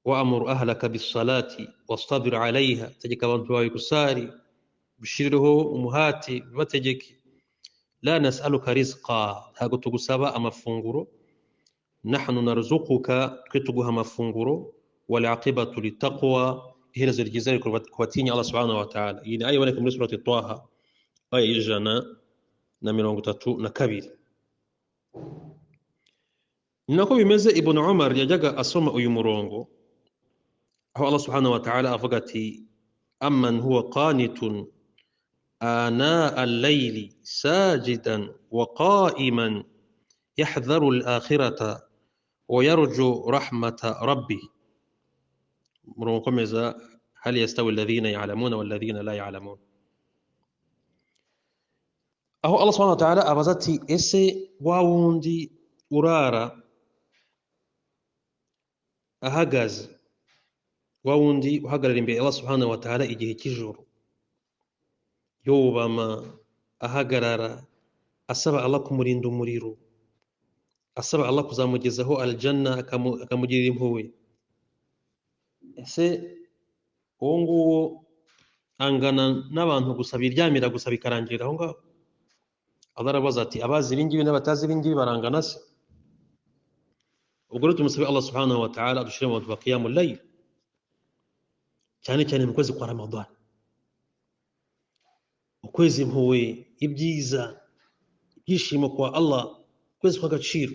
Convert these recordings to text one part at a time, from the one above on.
wa'mur ahlaka bis-salati wastabir 'alayha, tegeka abantu bawe kusari bishirireho umuhati bategeke. La nas'aluka rizqa, ntago tugusaba amafunguro, nahnu narzuquka, twe tuguha amafunguro, wal 'aqibatu littaqwa, iherezo ryiza riri ku batinya Allah subhanahu wa ta'ala. Iyi ni aya iboneka muri surati Taha aya y'132. Ni nako bimeze Ibn Umar yajyaga asoma uyu murongo aho Allah subhanahu wa ta'ala avuga ati amman huwa qanitun ana al-layli sajidan wa qa'iman yahdharu al-akhirata wa yarju rahmata rabbih. Murongo komeza hal yastawi alladhina ya'lamuna wal ladhina la ya'lamun. Aho Allah subhanahu wa ta'ala abaza ati ese wa wundi urara ahagaze, wa wundi uhagarara imbere Allah subhanahu wa ta'ala igihe cy'ijoro, yubama ahagarara asaba Allah kumurinda umuriro, asaba Allah kuzamugezaho aljanna akamugirira impuhwe, ese uwo nguwo angana n'abantu gusa biryamira gusa bikarangirira aho ngaho? Allah arabaza ati abazi ibingibi n'abatazi ibingibi barangana se? ubwo rero tumusabe Allah subhanahu wa ta'ala adushire mu bantu ba qiyamul layl, cyane cyane mu kwezi kwa Ramadan, ukwezi impuhwe, ibyiza, ibyishimo kwa Allah, ukwezi kw'agaciro.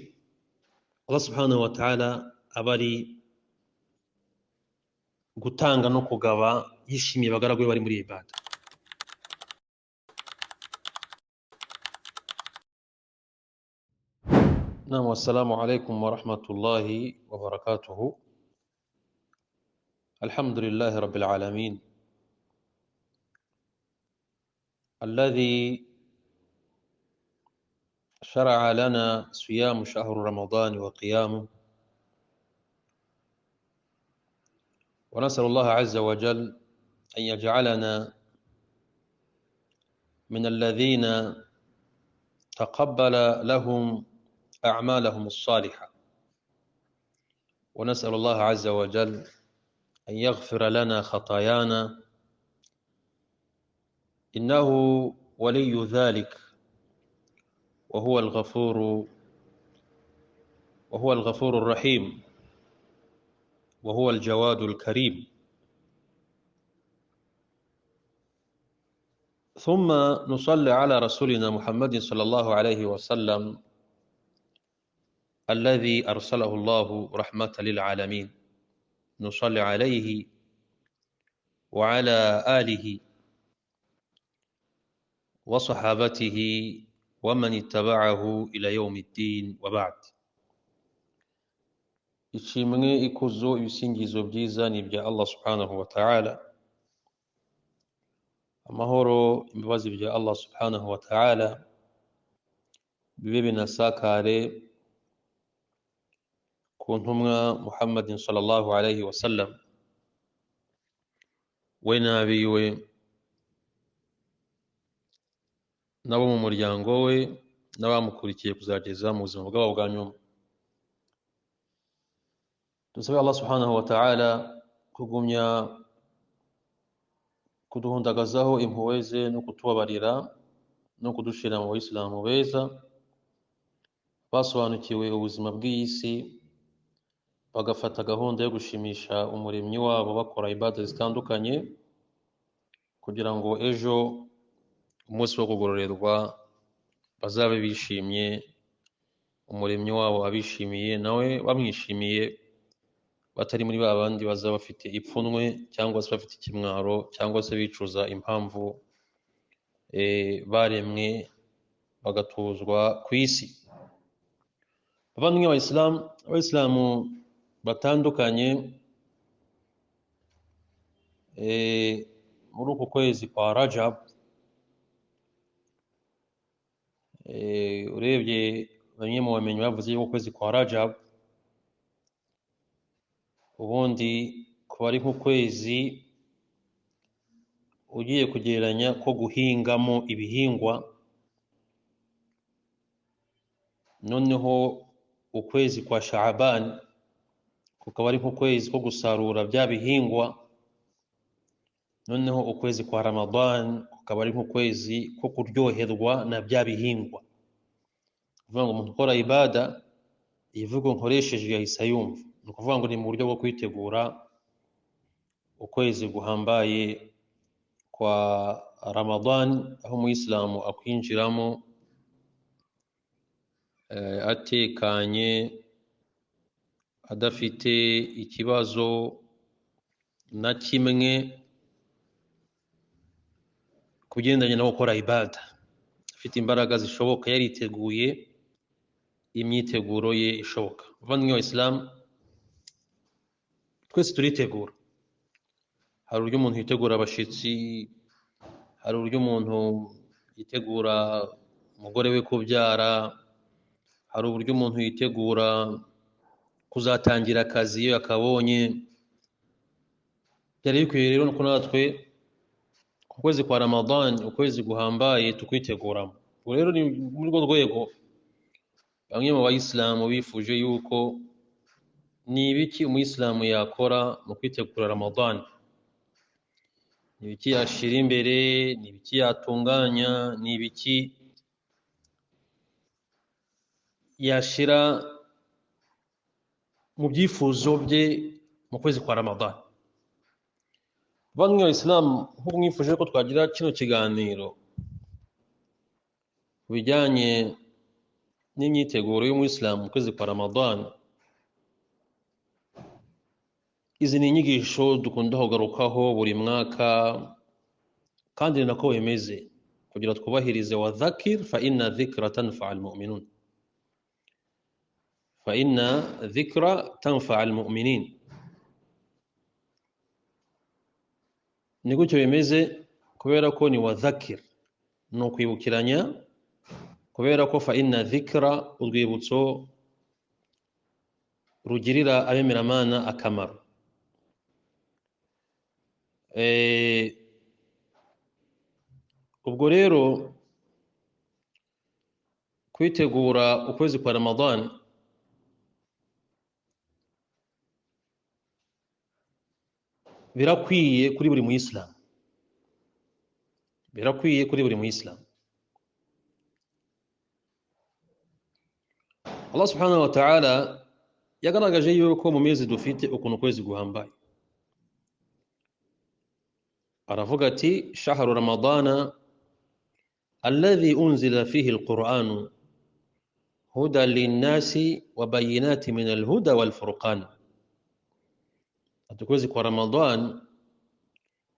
Allah subhanahu wa ta'ala abari gutanga no kugaba yishimiye abagaragu be bari muri ibada. Naam, wassalamu alaykum wa rahmatullahi wa barakatuhu. Alhamdulillahi rabbil alamin alladhi شرع لنا صيام شهر رمضان وقيامه، ونسأل الله عز وجل أن يجعلنا من الذين تقبل لهم أعمالهم الصالحة، ونسأل الله عز وجل أن يغفر لنا خطايانا، إنه ولي ذلك وهو الغفور الرحيم وهو الجواد الكريم. ثم نصلي على رسولنا محمد صلى الله عليه وسلم الذي أرسله الله رحمة للعالمين. نصلي عليه وعلى آله وصحابته ومن اتبعه إلى يوم الدين وبعد. ishimwe, ikuzo, ibisingizo byiza ni ibya Allah subhanahu wa ta'ala. Amahoro, imbabazi bya Allah subhanahu wa ta'ala bibe binasakare ku ntumwa Muhammadin sallallahu alayhi wa sallam, we n'abiwe n'abo mu muryango we n'abamukurikiye kuzageza mu buzima bwabo bwa nyuma. Dusabe Allah subhanahu wa ta'ala kugumya kuduhundagazaho impuhwe ze no kutubabarira no kudushira mu Islamu beza basobanukiwe ubuzima bw'iyi si, bagafata gahunda yo gushimisha umuremyi wabo bakora ibada zitandukanye, kugira ngo ejo umunsi wo kugororerwa bazabe bishimye, umuremyi wabo abishimiye, nawe bamwishimiye, batari muri ba bandi bazaba bafite ipfunwe cyangwa se bafite ikimwaro cyangwa se bicuza impamvu baremwe bagatuzwa ku isi. Abavandimwe abayisilamu batandukanye, muri uku kwezi kwa Rajab, urebye bamwe mu bamenyi bavuze yuko ukwezi kwa Rajab ubundi kuba ari nk'ukwezi ugiye kugereranya ko guhingamo ibihingwa, noneho ukwezi kwa Sha'ban kukaba ari nk'ukwezi ko gusarura bya bihingwa, noneho ukwezi kwa Ramadan kukaba ari nk'ukwezi ko kuryoherwa na bya bihingwa. Kuvuga ngo umuntu ukora ibada, ivugo nkoresheje yahise yumva, ni ukuvuga ngo ni mu buryo bwo kwitegura ukwezi guhambaye kwa Ramadan, aho umuyisilamu akwinjiramo atekanye, adafite ikibazo na kimwe kugendanye no gukora ibada, afite imbaraga zishoboka, yariteguye imyiteguro ye ishoboka. Bavandimwe b'Abayisilamu, twese turitegura. Hari uburyo umuntu yitegura abashyitsi, hari uburyo umuntu yitegura umugore we kubyara, hari uburyo umuntu yitegura kuzatangira akazi iyo yakabonye. Byari bikwiye rero ko natwe ku kwezi kwa Ramadan, ukwezi guhambaye, tukwiteguramo. Ubwo rero ni muri rwo rwego bamwe mu bayisilamu bifuje yuko ni ibiki umuyisilamu yakora mu kwitegura Ramadan, ni ibiki yashira imbere, ni ibiki yatunganya, ni ibiki yashira mu byifuzo bye mu kwezi kwa Ramadan. Bamwe b'Abayisilamu, nk'uko mwifuje ko twagira kino kiganiro ku bijyanye n'imyiteguro y'umuyisilamu mu kwezi kwa Ramadan, izi ni inyigisho dukunda kugarukaho buri mwaka, kandi ni nako bimeze, kugira twubahirize wa dhakir fa inna dhikra tanfa al-mu'minun, fa inna dhikra tanfa al-mu'minin. Ni gutyo bimeze, kubera ko ni wa dhakir, ni ukwibukiranya, kubera ko fa inna dhikra, urwibutso rugirira abemeramana akamaro. Ubwo rero kwitegura ukwezi kwa Ramadan birakwiye kuri buri muyisilamu, birakwiye kuri buri muyisilamu. Allah subhanahu wa ta'ala yagaragaje yuko mu mezi dufite ukuntu ukwezi guhambaye. Aravuga ati shahru ramadana alladhi unzila fihi alqur'anu hudan linnasi wa bayinati min alhuda walfurqan. Ati ukwezi kwa Ramadan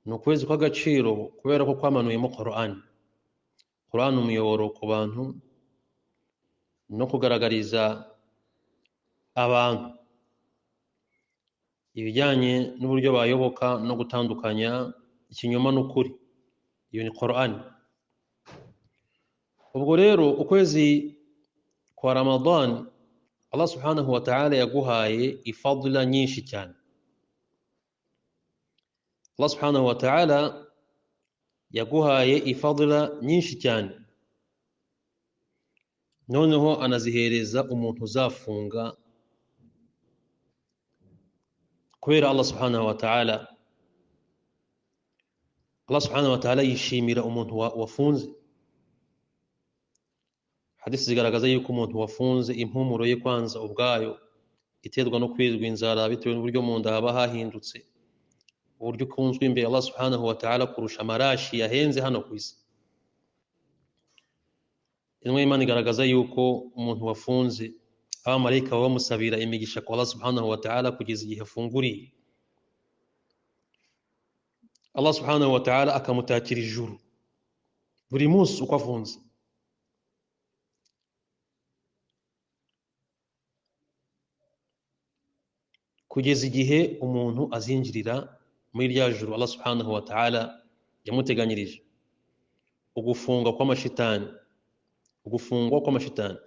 ni ukwezi kw'agaciro kubera ko kwamanuyemo Qur'an. Qur'an umuyoboro ku bantu no kugaragariza abantu ibijyanye n'uburyo bayoboka no gutandukanya ikinyoma n'ukuri. Iyo ni Qur'an. Ubwo rero ukwezi kwa Ramadan Allah subhanahu wa ta'ala yaguhaye ifadla nyinshi cyane. Allah subhanahu wa ta'ala yaguhaye ifadla nyinshi cyane, noneho anazihereza umuntu uzafunga kubera Allah subhanahu wa ta'ala. Allah subhanahu wa ta'ala yishimira umuntu wafunze. Hadisi zigaragaza yuko umuntu wafunze impumuro ye kwanza ubwayo iterwa no kwizwa inzara bitewe n'uburyo mu nda haba hahindutse, uburyo ukunzwe imbere Allah subhanahu wa ta'ala kurusha amarashi yahenze hano ku isi. Intumwa y'Imana igaragaza yuko umuntu wafunze abamarayika baba bamusabira imigisha kwa Allah subhanahu wa ta'ala kugeza igihe afunguriye. Allah subhanahu wa ta'ala akamutakira ijuru buri munsi uko afunze. Kugeza igihe umuntu azinjirira muri rya juru Allah subhanahu wa ta'ala yamuteganyirije. Ugufungwa kw'amashitani, ugufungwa kw'amashitani,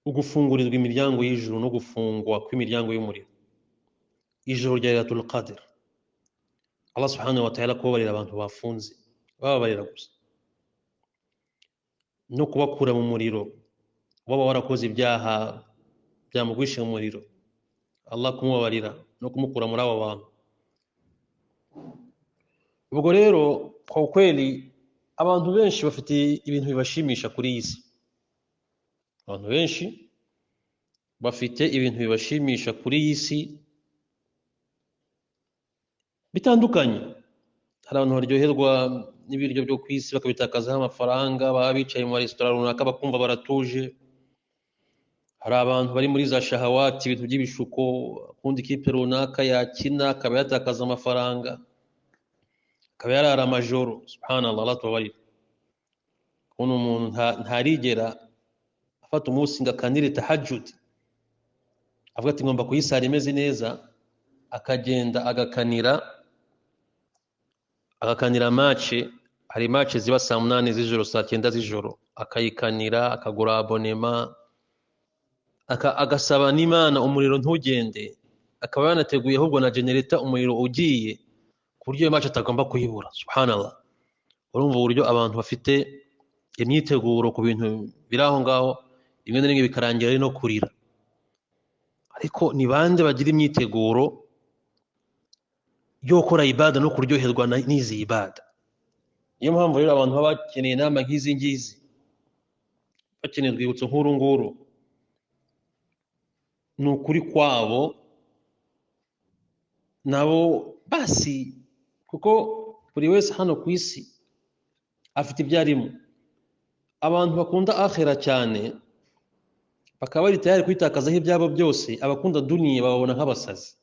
ugufungurirwa imiryango y'ijuru no gufungwa kw'imiryango y'umuriro. Ijoro rya Lailatul Qadr, Allah subhanahu wa ta'ala kubabarira abantu bafunze, bababarira gusa, no kubakura mu muriro waba warakoze ibyaha byamugwisha mu muriro, Allah kumubabarira no kumukura muri abo bantu. Ubwo rero kwa kweli abantu benshi bafite ibintu bibashimisha kuri iyi si. Abantu benshi bafite ibintu bibashimisha kuri iyi si bitandukanye. Hari abantu baryoherwa n'ibiryo byo ku isi bakabitakazaho amafaranga, baba bicaye mu resitora runaka bakumva baratuje. Hari abantu bari muri za shahawati, ibintu by'ibishuko, kundi kipe runaka yakina akaba yatakaza amafaranga, akaba yarara amajoro. Subhanallah, Allah tubabarire. Uno umuntu ntarigera afata umunsi ngo akanire tahajjud, avuga ati ngomba kuyisara imeze neza, akagenda agakanira match. Hari match ziba saa 8 z'ijoro, saa 9 z'ijoro, akayikanira, akagura abonema, agasaba n'Imana umuriro ntugende, akaba yanateguye ahubwo na generator umuriro ugiye ku buryo iyo match atagomba kuyibura. Subhanallah. Urumva uburyo abantu bafite imyiteguro ku bintu biri aho ngaho, rimwe na rimwe bikarangira ari no kurira. Ariko ni bande bagira imyiteguro yo gukora ibada no kuryoherwa n'izi ibada? Niyo mpamvu rero abantu baba bakeneye inama nk'izi ngizi, bakeneye urwibutso nk'uru nguru. Ni ukuri kwabo nabo basi, kuko buri wese hano ku isi afite ibyo arimo. Abantu bakunda akhira cyane bakaba bari tayari kwitakazaho ibyabo byose, abakunda duniya bababona nk'abasazi.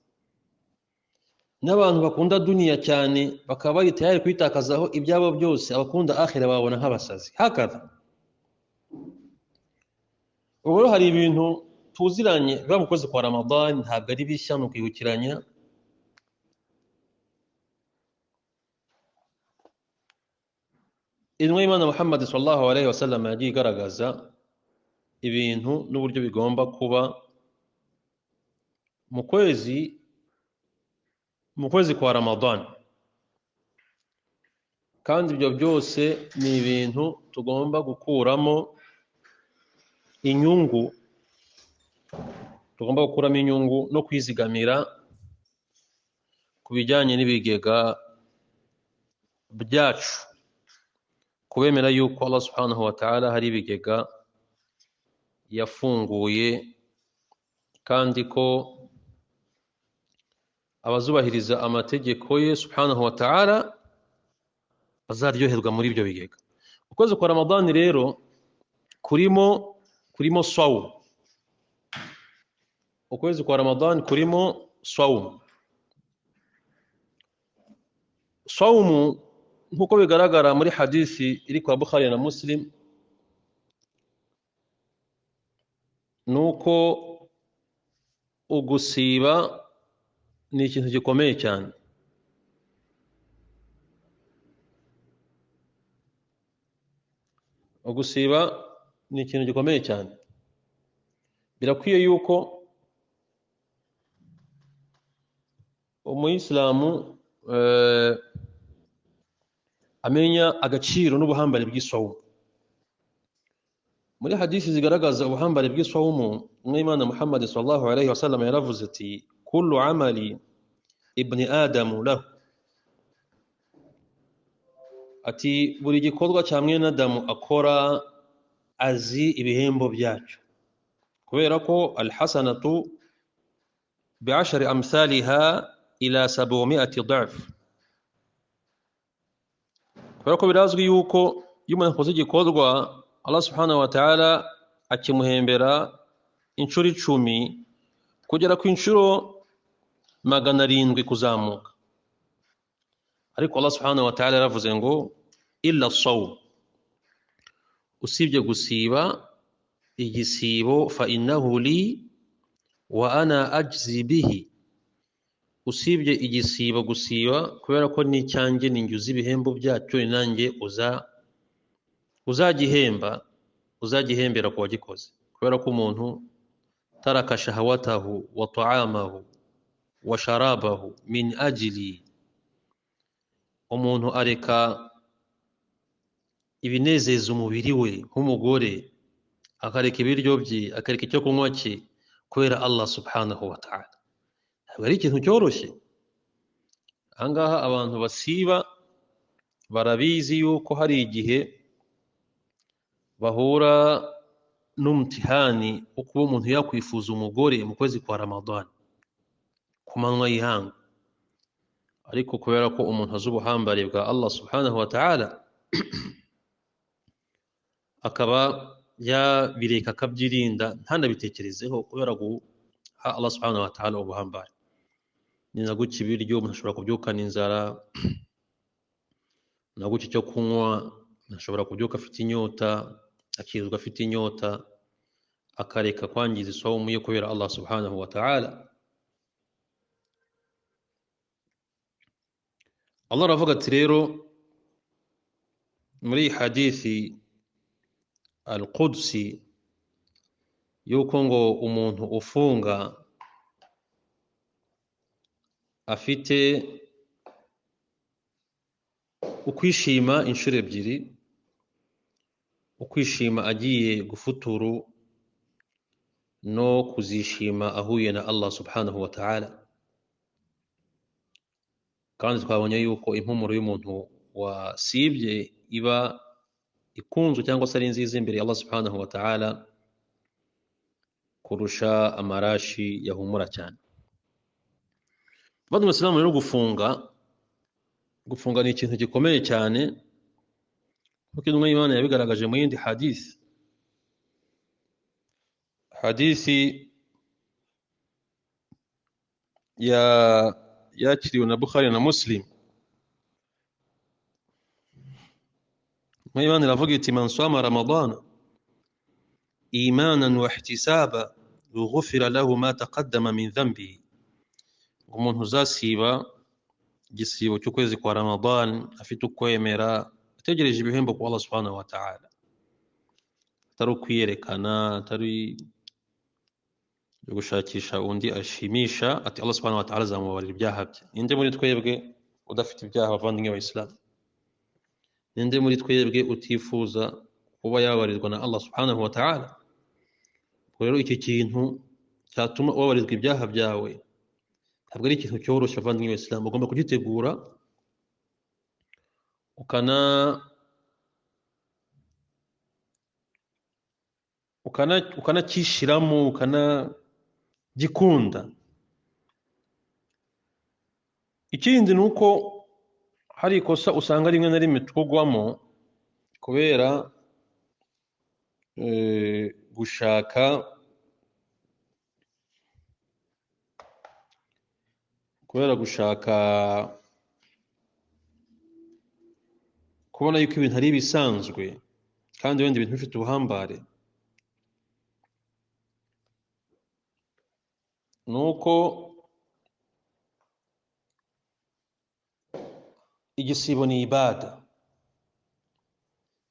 N'abantu bakunda duniya cyane bakaba bari tayari kwitakazaho ibyabo byose, abakunda akhira bababona nk'abasazi. Hakada ubwo hari ibintu tuziranye biba mu kwezi kwa Ramadan, ntabwo ari bishya, no kwibukiranya. Intumwa y'Imana Muhammad sallallahu alaihi wasallam yagiye igaragaza ibintu n'uburyo bigomba kuba mu kwezi kwa Ramadan, kandi ibyo byose ni ibintu tugomba gukuramo inyungu, no kwizigamira ku bijyanye n'ibigega byacu, kubemera yuko Allah subhanahu wa ta'ala hari ibigega yafunguye, kandi ko abazubahiriza amategeko ye subhanahu wa ta'ala bazaryoherwa muri ibyo bigega. Ukwezi kwa Ramadan rero kurimo sawm. Ukwezi kwa Ramadan kurimo sawm. Sawm nkuko bigaragara muri hadisi iri kwa Bukhari na Muslim, nuko ugusiba ni ikintu gikomeye cyane. Ugusiba ni ikintu gikomeye cyane. Birakwiye yuko umuyisilamu amenya agaciro n'ubuhambare bw'isawm. Muri hadisi zigaragaza ubuhambare bw'isawm, Umwimana Muhammad sallallahu alaihi wasallam yaravuze ati kullu amali ibni adamu lahu, ati buri gikorwa cya mwene Adamu akora azi ibihembo byacyo, kubera ko alhasanatu bi'ashari amthaliha ila 700 ضعف. Kubera ko birazwi yuko iyo umuntu akoze igikorwa Allah subhanahu wa ta'ala akimuhembera inshuro 10 kugera ku inshuro 700 kuzamuka. Ariko Allah subhanahu wa ta'ala yaravuze ngo illa as-sawm, usibye gusiba igisibo, fa innahu li wa ana ajzi bihi, usibye igisibo gusiba kubera ko ni cyanjye ninjuza ibihembo byacyo, nanjye uzagihembera ku wagikoze. Kubera ko umuntu taraka shahawatahu wa ta'amahu wa sharabahu min ajli, umuntu areka ibinezeza umubiri we nk'umugore, akareka ibiryo bye, akareka icyo kunywa cye, kubera Allah subhanahu wa ta'ala. Ntabwo ari ikintu cyoroshye. Ahangaha abantu basiba barabizi yuko hari igihe bahura n'umutihani wo kuba umuntu yakwifuza umugore mu kwezi kwa Ramadani ku manywa y'ihangu, ariko kubera ko umuntu azi ubuhambare bwa Allah subhanahu wa ta'ala akaba yabireka akabyirinda ntanabitekerezeho kubera guha Allah subhanahu wa ta'ala ubuhambare. Ni na guca ibiryo umuntu ashobora kubyukana inzara, na guca icyo kunywa umuntu ashobora kubyuka afite inyota, akirirwa afite inyota, akareka kwangiza isawmu ye kubera Allah subhanahu wa ta'ala. Allah aravuga ati rero muri hadithi al-Qudsi yuko ngo umuntu ufunga afite ukwishima inshuro ebyiri, ukwishima agiye gufuturu no kuzishima ahuye na Allah subhanahu wa ta'ala. Kandi twabonye yuko impumuro y'umuntu wasibye iba ikunzwe cyangwa se ari nziza imbere ya Allah subhanahu wa ta'ala kurusha amarashi yahumura cyane. Bado Muslimu rero gufunga ni ikintu gikomeye cyane, kuko intumwa y'Imana yabigaragaje mu yindi hadithi yakiriwe na Bukhari na Muslim. Intumwa y'Imana iravuga iti man sama Ramadana imanan wa ihtisaba ghufira lahu ma taqaddama min dhanbihi. Umuntu uzasiba igisibo cy'ukwezi kwa Ramadan afite ukwemera, ategereje ibihembo kwa Allah subhanahu wa ta'ala, atari ukwiyerekana, atari gushakisha undi ashimisha, ati Allah subhanahu wa ta'ala azamubabarira ibyaha bye. Ninde muri twebwe udafite ibyaha bavandimwe b'Abayisilamu? Ninde muri twebwe utifuza kuba yababarirwa na Allah subhanahu wa ta'ala? Rero iki kintu cyatuma ubabarizwa ibyaha byawe ntabwo ari ikintu cyoroshye bavandimwe b'Abayisilamu. Ugomba kugitegura ukanakishiramo, ukanagikunda. Ikindi ni uko hari ikosa usanga rimwe na rimwe tugwamo kubera gushaka kubona yuko ibintu ari ibisanzwe kandi wenda ibintu bifite ubuhambare. Nuko igisibo ni ibada.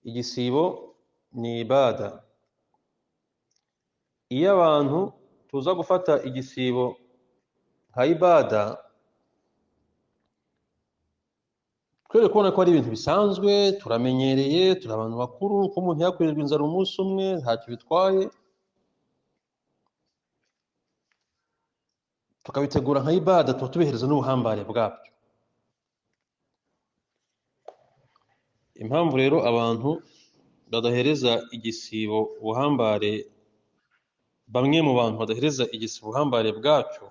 Igisibo ni ibada. Iyo abantu tuza gufata igisibo nka ibada, twere kubona ko ari ibintu bisanzwe, turamenyereye, turi abantu bakuru, ko umuntu yakwirirwa inzara umunsi umwe ntacyo bitwaye, tukabitegura nka ibada, tuba tubihereza n'ubuhambare bwabyo. Impamvu rero abantu badahereza igisibo ubuhambare, bamwe mu bantu badahereza igisibo ubuhambare bwacyo,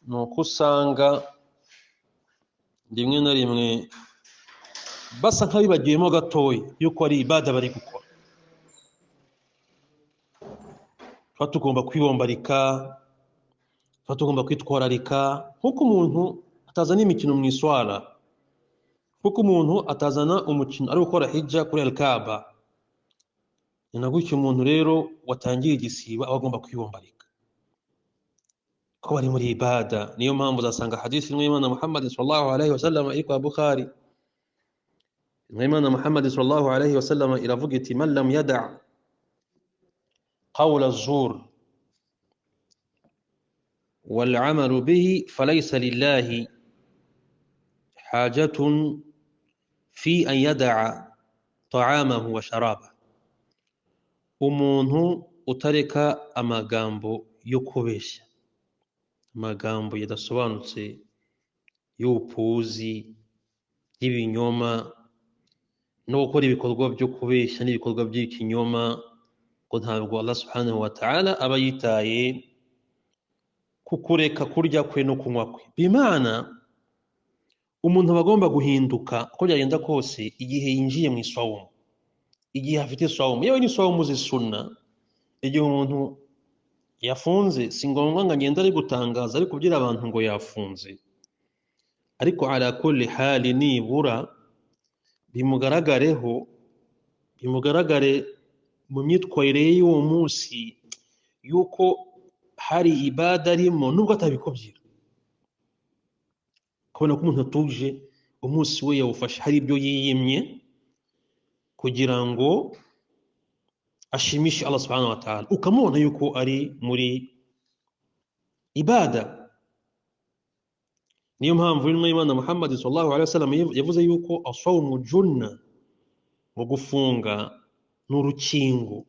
ni uko usanga rimwe na rimwe basa nk'abibagiyemo gatoya yuko ari ibada bari gukora. Tuba tugomba kwibombarika, tuba tugomba kwitwararika, nk'uko umuntu atazana imikino mu iswara, kuko umuntu atazana umukino ari gukora hijja kuri al-Kaaba. Ni na gutyo umuntu rero watangiye igisiba aba agomba kwibombarika ko bari muri ibada. Niyo mpamvu uzasanga hadithi y'Imana Muhammad sallallahu alaihi wasallam iri kwa Bukhari. Imana Muhammad sallallahu alaihi wasallam iravuga iti man lam yada' qawla az-zur wal 'amalu bihi falaysa lillahi hajatun fi an yada'a ta'amahu wa sharabahu. Umuntu utareka amagambo yo kubeshya, amagambo yadasobanutse y'ubupuzi, y'ibinyoma, no gukora ibikorwa byo kubeshya n'ibikorwa by'ikinyoma, ko ntabwo Allah subhanahu wa ta'ala aba yitaye kukureka kurya kwe no kunywa kwe. Bimana umuntu aba agomba guhinduka uko byagenda kose igihe yinjiye mu isawumu, igihe afite isawumu, yewe n'isawumu z'isuna. Igihe umuntu yafunze si ngombwa ngo agende ari gutangaza ari kubwira abantu ngo yafunze, ariko ala kulli hali nibura bimugaragare mu myitwarire y'uwo munsi yuko hari ibada arimo nubwo atabikubwira. Kubona ko umuntu atuje umunsi we yawufashe hari ibyo yiyimye kugira ngo ashimishe Allah subhanahu wa ta'ala, ukamubona yuko ari muri ibada. Niyo mpamvu Imana Muhammad sallallahu alaihi wasallam yavuze yuko asawmu junna, ngo gufunga n'urukingo,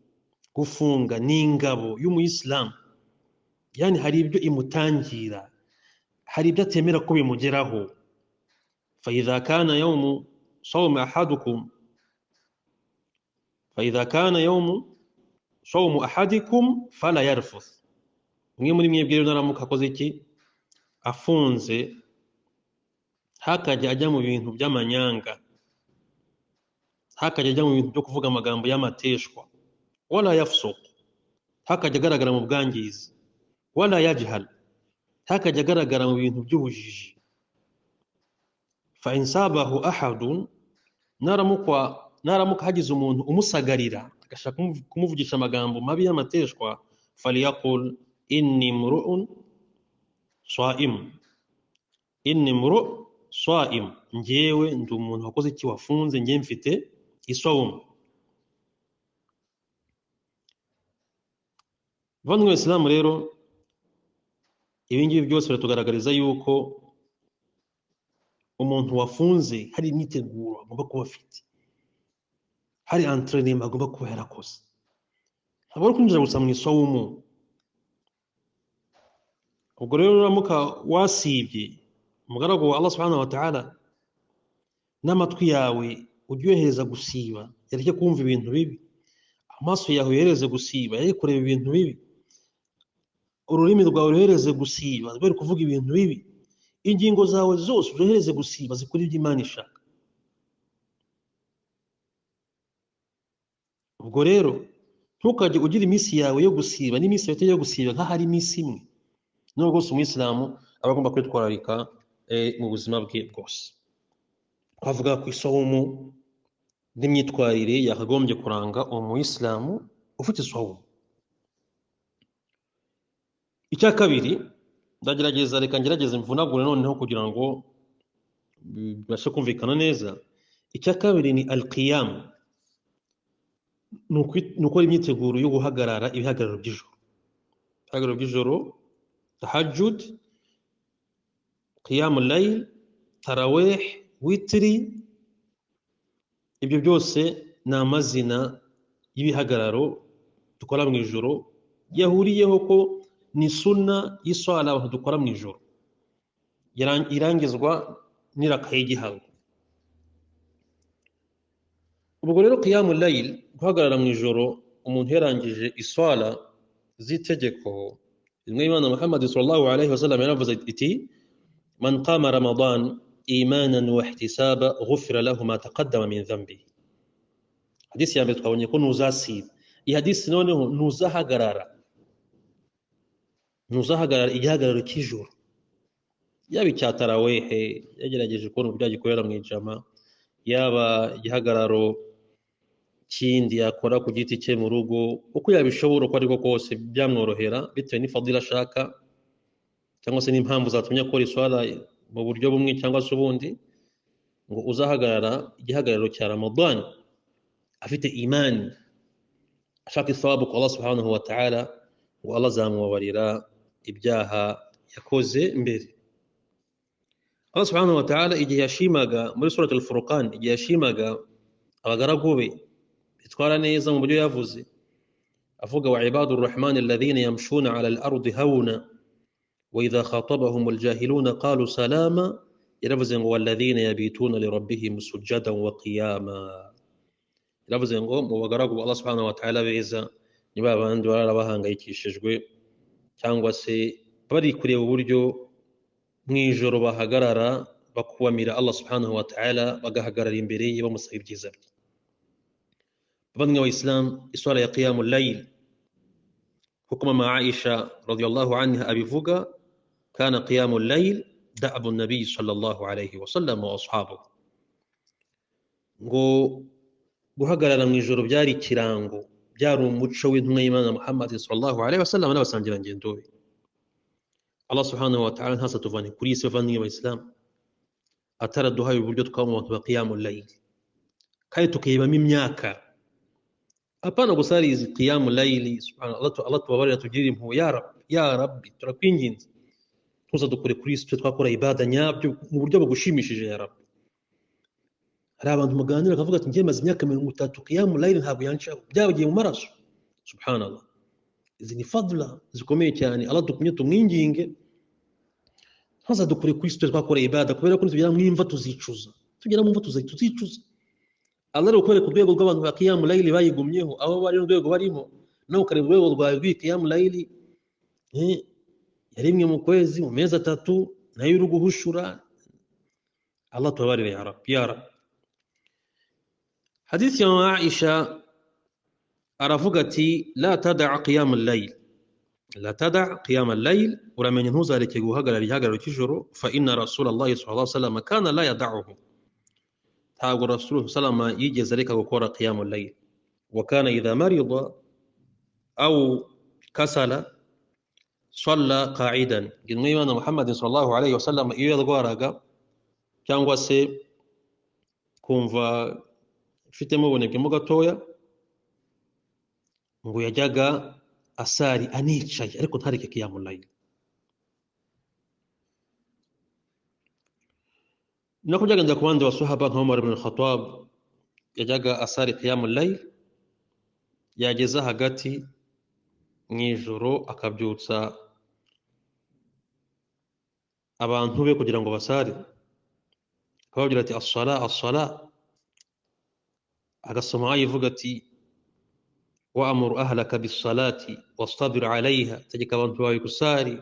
gufunga n'ingabo y'umuyisilamu. Yani hari ibyo imutangira, hari ibyo atemera ko bimugeraho. فإذا كان يوم صوم أحدكم فلا يرفث. Umwe muri mwebwe naramuka akoze iki? Afunze, hakajya ajya mu bintu by'amanyanga, hakajya ajya mu bintu byo kuvuga amagambo y'amateshwa. Wala yafsuq, hakajya agaragara mu bwangizi. Wala yajhal, hakajya agaragara mu bintu by'ubujiji. Fa insabahu ahadun, naramuka hagize umuntu umusagarira agashaka kumuvugisha amagambo mabi y'amateshwa, faliyaqul inni mru'un swa'im, inni mru' swa'im, njyewe ndi umuntu wakoze iki? Wafunze, njye mfite isawumu. Bavandimwe b'Isilamu rero, ibi ngibi byose biratugaragariza yuko umuntu wafunze hari imyiteguro agomba kuba afite, hari entraînement agomba kuba yarakoze. Ntabwo ari kwinjira gusa mu isawumu. Ubwo rero uramuka wasibye, umugaragu wa Allah subhanahu wa ta'ala, n'amatwi yawe ujye uyohereza gusiba, yareke kumva ibintu bibi. Amaso yawe uyohereze gusiba, yareke kureba ibintu bibi. Ururimi rwawe uyohereze gusiba, rwere kuvuga ibintu bibi. Ingingo zawe zose uyohereze gusiba, zikora ibyo Imana ishaka. Ubwo rero ntukajye ugira iminsi yawe yo gusiba n'iminsi yawe yo gusiba nk'aho ari iminsi imwe. Nubwo rwose umuyisilamu aba agomba kwitwararika mu buzima bwe bwose. Twavuga ku isawumu n'imyitwarire yakagombye kuranga umuyisilamu ufite isawumu. Icya kabiri, reka ngerageze mvunagure noneho kugira ngo bibashe kumvikana neza. Icya kabiri ni al-qiyam, ni ukora imyiteguro yo guhagarara ibihagararo by'ijoro. Ibihagararo by'ijoro, tahajjud, qiyamul layl, tarawih, witri, ibyo byose ni amazina y'ibihagararo dukora mu ijoro, yahuriyeho ko ni sunna y'iswala abantu dukora mu ijoro, irangizwa n'iraka y'igihango. Ubwo rero qiyamul layl, guhagarara mu ijoro umuntu yarangije iswala z'itegeko, imwe Imana Muhammad sallallahu alaihi wasallam yaravuze iti: man qama ramadan imanan wa ihtisaba ghufira lahu ma taqaddama min dhanbihi. Hadisi ya mbere twabonye ko ntuzasiba. Iyi hadisi noneho ntuzahagarara igihagararo cy'ijoro, yaba icya tarawehe yagerageje kubona uburyo agikorera mu ijama, yaba igihagararo kindi yakora ku giti cye mu rugo, uko yabishobora uko ariko kose byamworohera bitewe n'ifadila ashaka cyangwa se n'impamvu zatumye akora iswala mu buryo bumwe cyangwa se ubundi, ngo uzahagarara igihagararo cya Ramadan afite imani, ashaka ithawabu ku Allah subhanahu wa ta'ala, ngo Allah azamubabarira ibyaha yakoze mbere. Allah subhanahu wa ta'ala igihe yashimaga muri surat al-Furqan, igihe yashimaga abagaragu be bitwara neza mu buryo yavuze, avuga wa ibadu rrahmani alladhina yamshuna ala al-ardi hawna wa idha khatabahum al-jahiluna qalu salama, yaravuze ngo walladhina yabituna li rabbihim sujadan wa qiyama. Yaravuze ngo mu bagaragu Allah subhanahu wa ta'ala beza ni babandi barara bahangayikishijwe cyangwa se bari kureba uburyo mwijoro bahagarara bakubamira Allah subhanahu wa ta'ala, bagahagarara imbere ye bamusaba ibyiza bye. Bamwe wa Islam, iswala ya qiyamul layl huko mama Aisha radhiyallahu anha abivuga, kana qiyamul layl da'abu an-nabi sallallahu alayhi wa sallam wa ashabuhu, ngo guhagarara mwijoro byari kirango, byari umuco w'intumwa y'Imana Muhammad sallallahu alayhi wa sallam n'abasangira ngendo be. Allah subhanahu wa ta'ala ntasatuvane kuri isi bavandimwe wa Islam ataraduhaye uburyo twaba mu bantu ba qiyamul layl, kandi tukayibamo imyaka. Hapana gusari izi qiyamul layl, subhanallah, Allah tubabarira tugirire impuhwe ya Rabbi, turakwinginze ntuzadukure kuri isi twakora ibada nyabyo mu buryo bugushimishije ya Rabbi. Hari abantu muganira akavuga ati ngiye maze imyaka 30 qiyamul layl ntabwo yanshaho, byabagiye mu maraso. Subhanallah, izi ni fadla zikomeye cyane. Allah dukumye tumwinginge ntazadukure kuri isi twakora ibada, kubera ko tugera mwimva tuzicuza, tuzicuza. Allah ari gukorera ku rwego rw'abantu ba qiyamul layl bayigumyeho, abo bari mu rwego barimo, nawe ukareba urwego rwawe rw'qiyamul layl yarimwe mu kwezi mu mezi 3 nayo uri guhushura. Allah tubabarire ya Rabbi, ya Rabbi. Hadith ya Aisha aravuga ati la tada' qiyamul layl, la tada' qiyamul layl, uramenye ntuzareke guhagarara igihagararo cy'ijoro, fa inna Rasulullah sallallahu alayhi wa sallam kana la yada'uhu, ntabwo Rasulullah sallallahu yigeze areka gukora qiyamul layl. Wa kana idha marida aw kasala salla qa'idan, intumwa y'Imana Muhammad sallallahu alayhi wa sallam iyo yarwaraga cyangwa se kumva ifitemo ubunebwe gatoya, ngo yajyaga asari anicaye ariko ntareke qiyamul layl. Nako byagenze ku bandi basahaba nka Umar ibn Khattab, yajyaga asari qiyamul layl, yageza hagati mwijoro akabyutsa abantu be kugira ngo basare, akababwira ati as-sala as-sala, agasoma ayivuga ati wa'mur ahlaka bis-salati wastabir 'alayha, tegeka abantu bawe gusari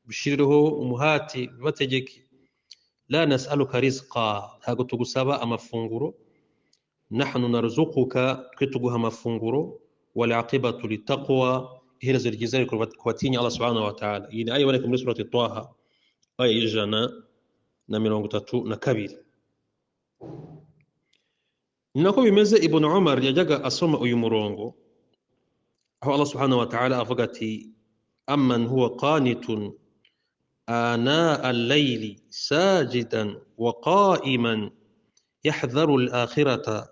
bishirireho umuhati bategeke. La nas'aluka rizqa, ntago tugusaba amafunguro, nahnu narzuquka, twe tuguha amafunguro, wal 'aqibatu lit-taqwa, iherezo ryiza riko kubatinya Allah subhanahu wa ta'ala. Iyi ni aya iboneka muri surati Taha aya y'ijana na 32. Nako bimeze Ibn Umar yajyaga asoma uyu murongo aho Allah subhanahu wa ta'ala avuga ati amman huwa qanitun ana al-layli sajidan wa qa'iman yahdharu al-akhirata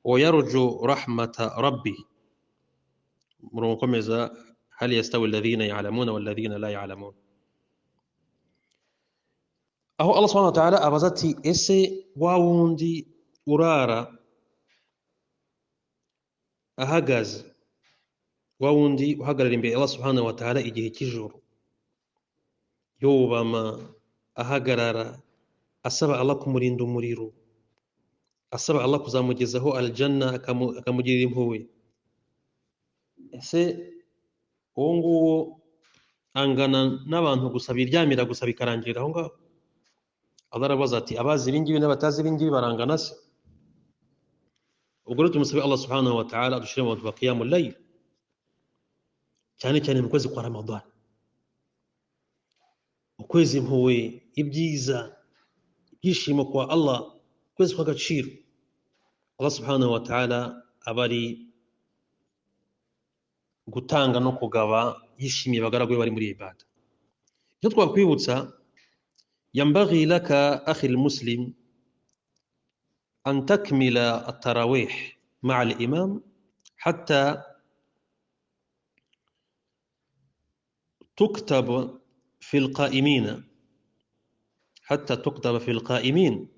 wa yarju rahmata rabbih. Murongo komeza hal yastawi alladhina ya'lamuna wal ladhina la ya'lamun. Aho Allah subhanahu wa ta'ala abaza ati ese wa wundi urara ahagaze, wa wundi uhagarara imbere Allah subhanahu wa ta'ala igihe cy'ijoro, yubama ahagarara asaba Allah kumurinda umuriro, asaba Allah kuzamugezaho aljanna akamugirira impuhwe, ese uwo nguwo angana n'abantu gusa biryamira gusa bikarangirira aho ngaho? Allah arabaza ati abazi ibingibi n'abatazi ibingibi barangana se? Ubwo rero tumusabe Allah subhanahu wa ta'ala dushire mu bantu ba qiyamul layl, cyane cyane mu kwezi kwa Ramadan, ukwezi impuhwe, ibyiza, ibyishimo kwa Allah, ukwezi kw'agaciro. Allah subhanahu wa ta'ala abari gutanga no kugaba yishimiye abagaragu be bari muri ibada. Icyo twakwibutsa, ينبغي لك أخي المسلم أن تكمل التراويح مع الإمام حتى تكتب في القائمين، حتى تكتب في القائمين.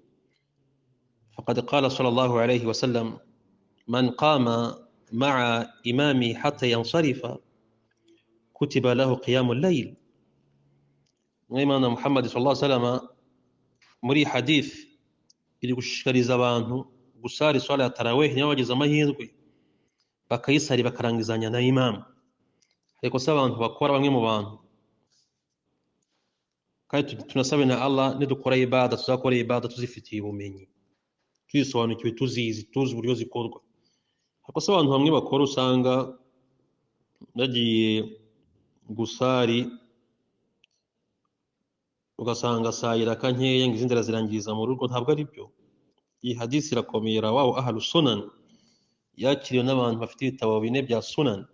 فقد قال صلى الله عليه وسلم من قام مع إمامه حتى ينصرف كتب له قيام الليل. وإمام محمد صلى الله عليه وسلم muri hadith iri gushishikariza abantu gusara iswala ya tarawih niyo bagize amahirwe bakayisari bakarangizanya na imam. Ariko se abantu bakora, bamwe mu bantu, kandi tunasabe na Allah nidukora ibada tuzakora ibada tuzifitiye ubumenyi, tuzisobanukiwe, tuzi uburyo zikorwa. Ariko se abantu bamwe bakora usanga bagiye gusari ugasanga sayira kankeya ngo izindi arazirangiriza mu rugo. Ntabwo ari byo. Iyi hadisi irakomeye, rawahu ahlu sunan, yakiriwe n'abantu bafite ibitabo bine bya sunan,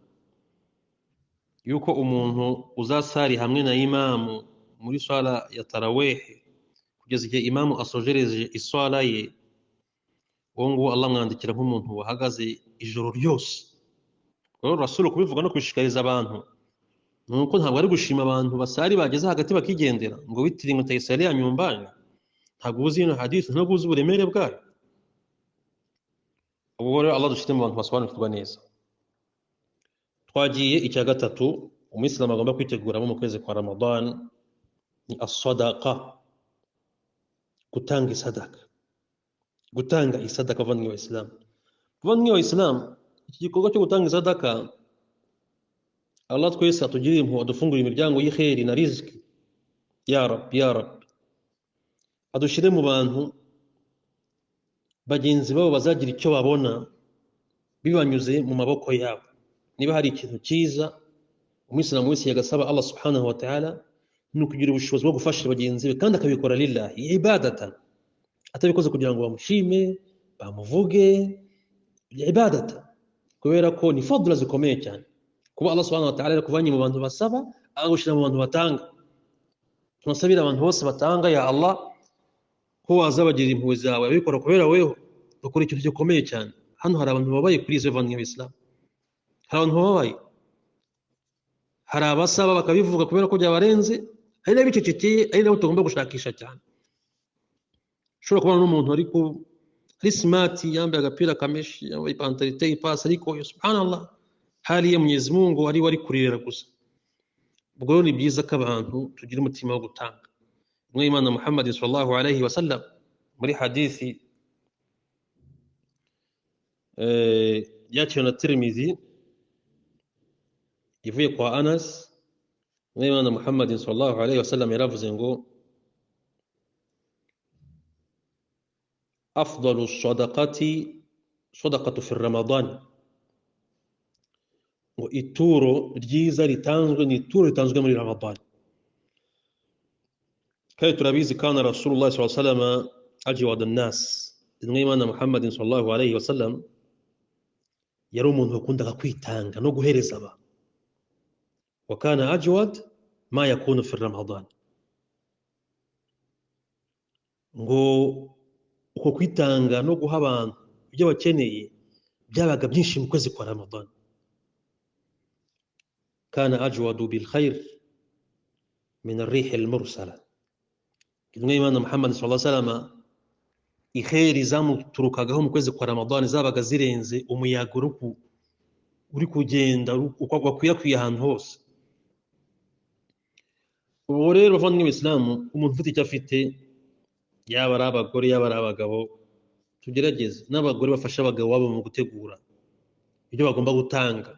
yuko umuntu uzasari hamwe na imamu muri swala ya tarawih kugeza igihe imamu asojereje iswala ye, uwo nguwo Allah mwandikira nk'umuntu wahagaze ijoro ryose. Rero Rasul kubivuga no kubishikariza abantu nuko ntabwo ari gushima abantu basari bageze hagati bakigendera ngo witiri ngo tayisari ya nyumbani. Ntabwo uzi ino hadisi, ntabwo uzi uburemere bwayo. Ubwo rero Allah dushite mu bantu basobanukirwa neza. Twagiye icya gatatu umuyisilamu agomba kwiteguramo mu kwezi kwa Ramadan ni as-sadaqa, gutanga isadaka. Gutanga isadaka bavandimwe b'Islam. Bavandimwe b'Islam, iki gikorwa cyo gutanga isadaka, Allah twese atugirire impuhwe, adufungurire imiryango y'ikhairi na riziki. Ya Rab, ya Rab, adushire mu bantu bagenzi babo bazagira icyo babona bibanyuze mu maboko yabo. Niba hari ikintu cyiza umuyisilamu wese yagasaba Allah subhanahu wa ta'ala, ni ukugira ubushobozi bwo gufasha bagenzi be kandi akabikora lillahi ibadatan, atabikoze kugira ngo bamushime bamuvuge, ibadatan, kubera ko ni fadla zikomeye cyane kuba Allah subhanahu wa ta'ala yakuvanye mu bantu basaba agushyira mu bantu batanga. Tunasabira abantu bose batanga, ya Allah, ko wazabagirira impuhwe zawe, abikora kubera weho bakora ikintu gikomeye cyane. Hano hari abantu babaye kuri izo bavandimwe b'Islam, hari abantu babaye, hari abasaba bakabivuga kubera ko byabarenze, hari n'abicecekeye, ari nabo tugomba gushakisha cyane. Ushobora kubona n'umuntu ariko ari smart, yambaye agapira kameshi, yambaye ipantaro iteye ipasi, ariko subhanallah hali ya Mwenyezi Mungu ari wari kuririra gusa. Ubwo rero ni byiza ko abantu tugira umutima wo gutanga. Umwe Imana Muhammad sallallahu alayhi wa sallam muri hadithi yakiriwe na Tirmidhi ivuye kwa Anas, umwe Imana Muhammad sallallahu alayhi wa sallam yaravuze ngo afdalu sadaqati sadaqatu fi Ramadan, ngo ituro ryiza ritanzwe ni ituro ritanzwe muri Ramadan. Kandi turabizi kana Rasulullah sallallahu alayhi wa sallam ajwad an-nas, umwe Imana Muhammad sallallahu alayhi wa sallam yari umuntu wakundaga kwitanga no guhereza abantu. Wa kana ajwad ma yakunu fi Ramadan, ngo uko kwitanga no guha abantu ibyo bakeneye byabaga byinshi mu kwezi kwa Ramadan. Kana ajwadu bil khair min ar-rih al-mursala. Umwe Imana Muhammad sallallahu alayhi wa sallam ikhairi zamuturukagaho mu kwezi kwa Ramadan zabaga zirenze umuyaga uri kugenda ukwiye ahantu hose. Ubu rero bavandimwe b'Islam, umuntu ufite icyo afite, yaba ari abagore yaba ari abagabo, tugerageze n'abagore bafasha abagabo babo mu gutegura ibyo bagomba gutanga.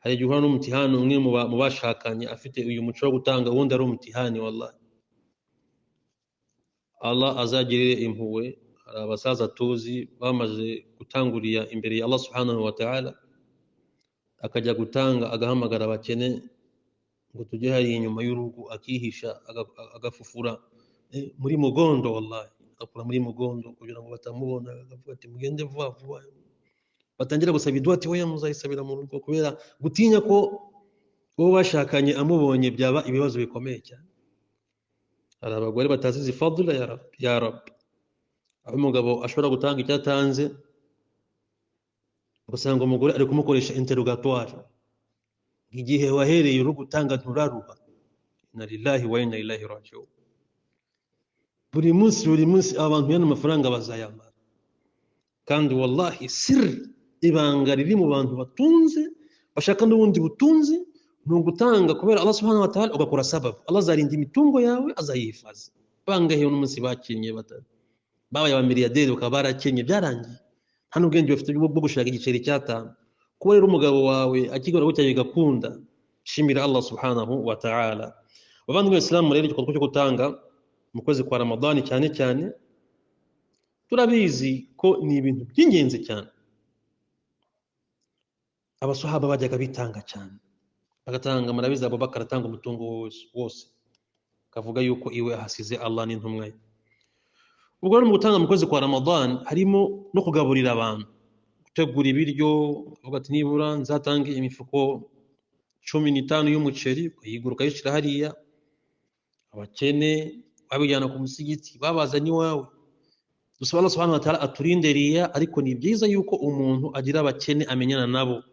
Hari igihe uhura n'umutihani umwe mu bashakanye afite uyu muco wo gutanga, uwundi ari umutihani. Wallahi Allah azagirire impuhwe. Hari abasaza tuzi bamaze gutangurira imbere ya Allah subhanahu wa ta'ala, akajya gutanga agahamagara abakene ngo tujye hari inyuma y'urugo, akihisha agafufura muri mugondo. Wallahi akura muri mugondo kugira ngo batamubona, akavuga ati mugende vuba vuba, batangira gusaba idua ati oya muzayisabira mu rugo, kubera gutinya ko uwo bashakanye amubonye byaba ibibazo bikomeye cyane. Hari abagore batazi izi fadla, ya Rab, aho umugabo ashobora gutanga icyo atanze ugasanga umugore ari kumukoresha interrogatoire, igihe wahereye uri gutanga nturaruha. Inna lillahi wa inna ilaihi raji'un. Buri munsi abantu yana amafaranga bazayamara, kandi wallahi sir ibanga riri mu bantu batunze bashaka n'ubundi butunzi ni ugutanga kubera Allah subhanahu wa ta'ala, ugakora sababu. Allah azarinda imitungo yawe, azayifaza. Bangahe n'umunsi bakinnye babaye abamiliyaderi bakaba barakenye byarangiye, nta n'ubwenge bafite bwo gushaka igiceri cy'atanu. Kuba rero umugabo wawe akigora gutya bigakunda, shimira Allah subhanahu wa ta'ala. Bavandimwe b'Islamu, rero igikorwa cyo gutanga mu kwezi kwa Ramadani cyane cyane turabizi ko ni ibintu by'ingenzi cyane. Abasahaba bajyaga bitanga cyane, bagatanga. Murabizi Abubakar atanga umutungo wose, akavuga yuko iwe ahasize Allah n'intumwa ye. Ubwo rero mu gutanga mu kwezi kwa Ramadani harimo no kugaburira abantu, gutegura ibiryo. Uvuga ati nibura nzatange imifuko 15 y'umuceri, ukayigura ukayishyira hariya, abakene babijyana ku musigiti babazanye iwawe. Dusaba Allah subhanahu wa ta'ala aturinderiya, ariko ni byiza yuko umuntu agira abakene amenyana nabo,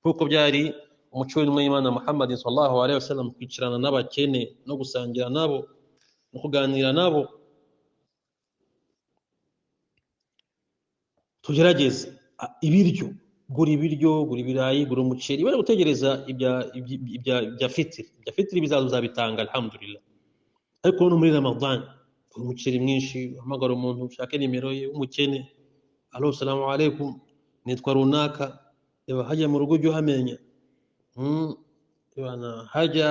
kuko byari umuco w'Imana Muhammad sallallahu alaihi wasallam kwicarana n'abakene no gusangira nabo no kuganira nabo. Tugerageze ibiryo, gura ibirayi, gura umuceri, bari gutegereza ibya fitri. Ibya fitri bizabitanga alhamdulillah. Ariko no muri Ramadan umuceri mwinshi, hamagara umuntu ushaka nimero ye umukene, allo assalamu alaikum, nitwa runaka, eba hajya mu rugo ujye uhamenya, hajya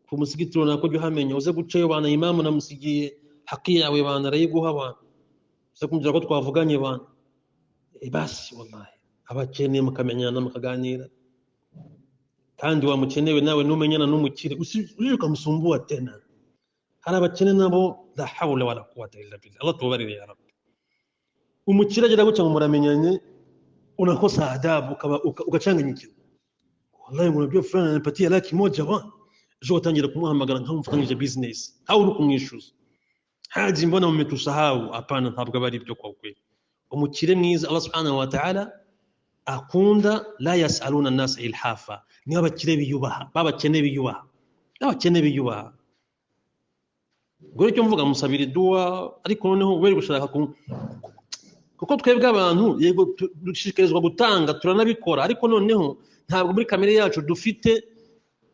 ku musigiti runaka ujye uhamenya, uze gucayo bana imamu namusigiye haki yawe bana arayiguha bana, uze kumvira ko twavuganye bana. Basi wallahi abakene mukamenyana mukaganira, kandi wa mukenewe nawe numenyana n'umukire usiruka musumbua tena. Hari abakene nabo la hawla wala quwwata illa billah. Allah tubarire ya Rabbi. Umukire agira gutya ngo muramenyanye, unakosa adabu ugacanganyikira. Wallahi ngo nabyo fulani anapatia laki moja bwana, jo utangira kumuhamagara nkamufanyije business, au uri kumwishuza haji, mbona mmetusahau? Hapana, ntabwo bari byo kwa kweli. Umukire mwiza Allah subhanahu wa ta'ala akunda, la yasaluna an-nas ilhafa, ni abakire biyubaha, babakene biyubaha, abakene biyubaha. Gore cyo mvuga musabira dua, ariko noneho weri gushaka kuko twebwe abantu yego dushishikarizwa gutanga, turanabikora, ariko noneho ntabwo muri kamere yacu dufite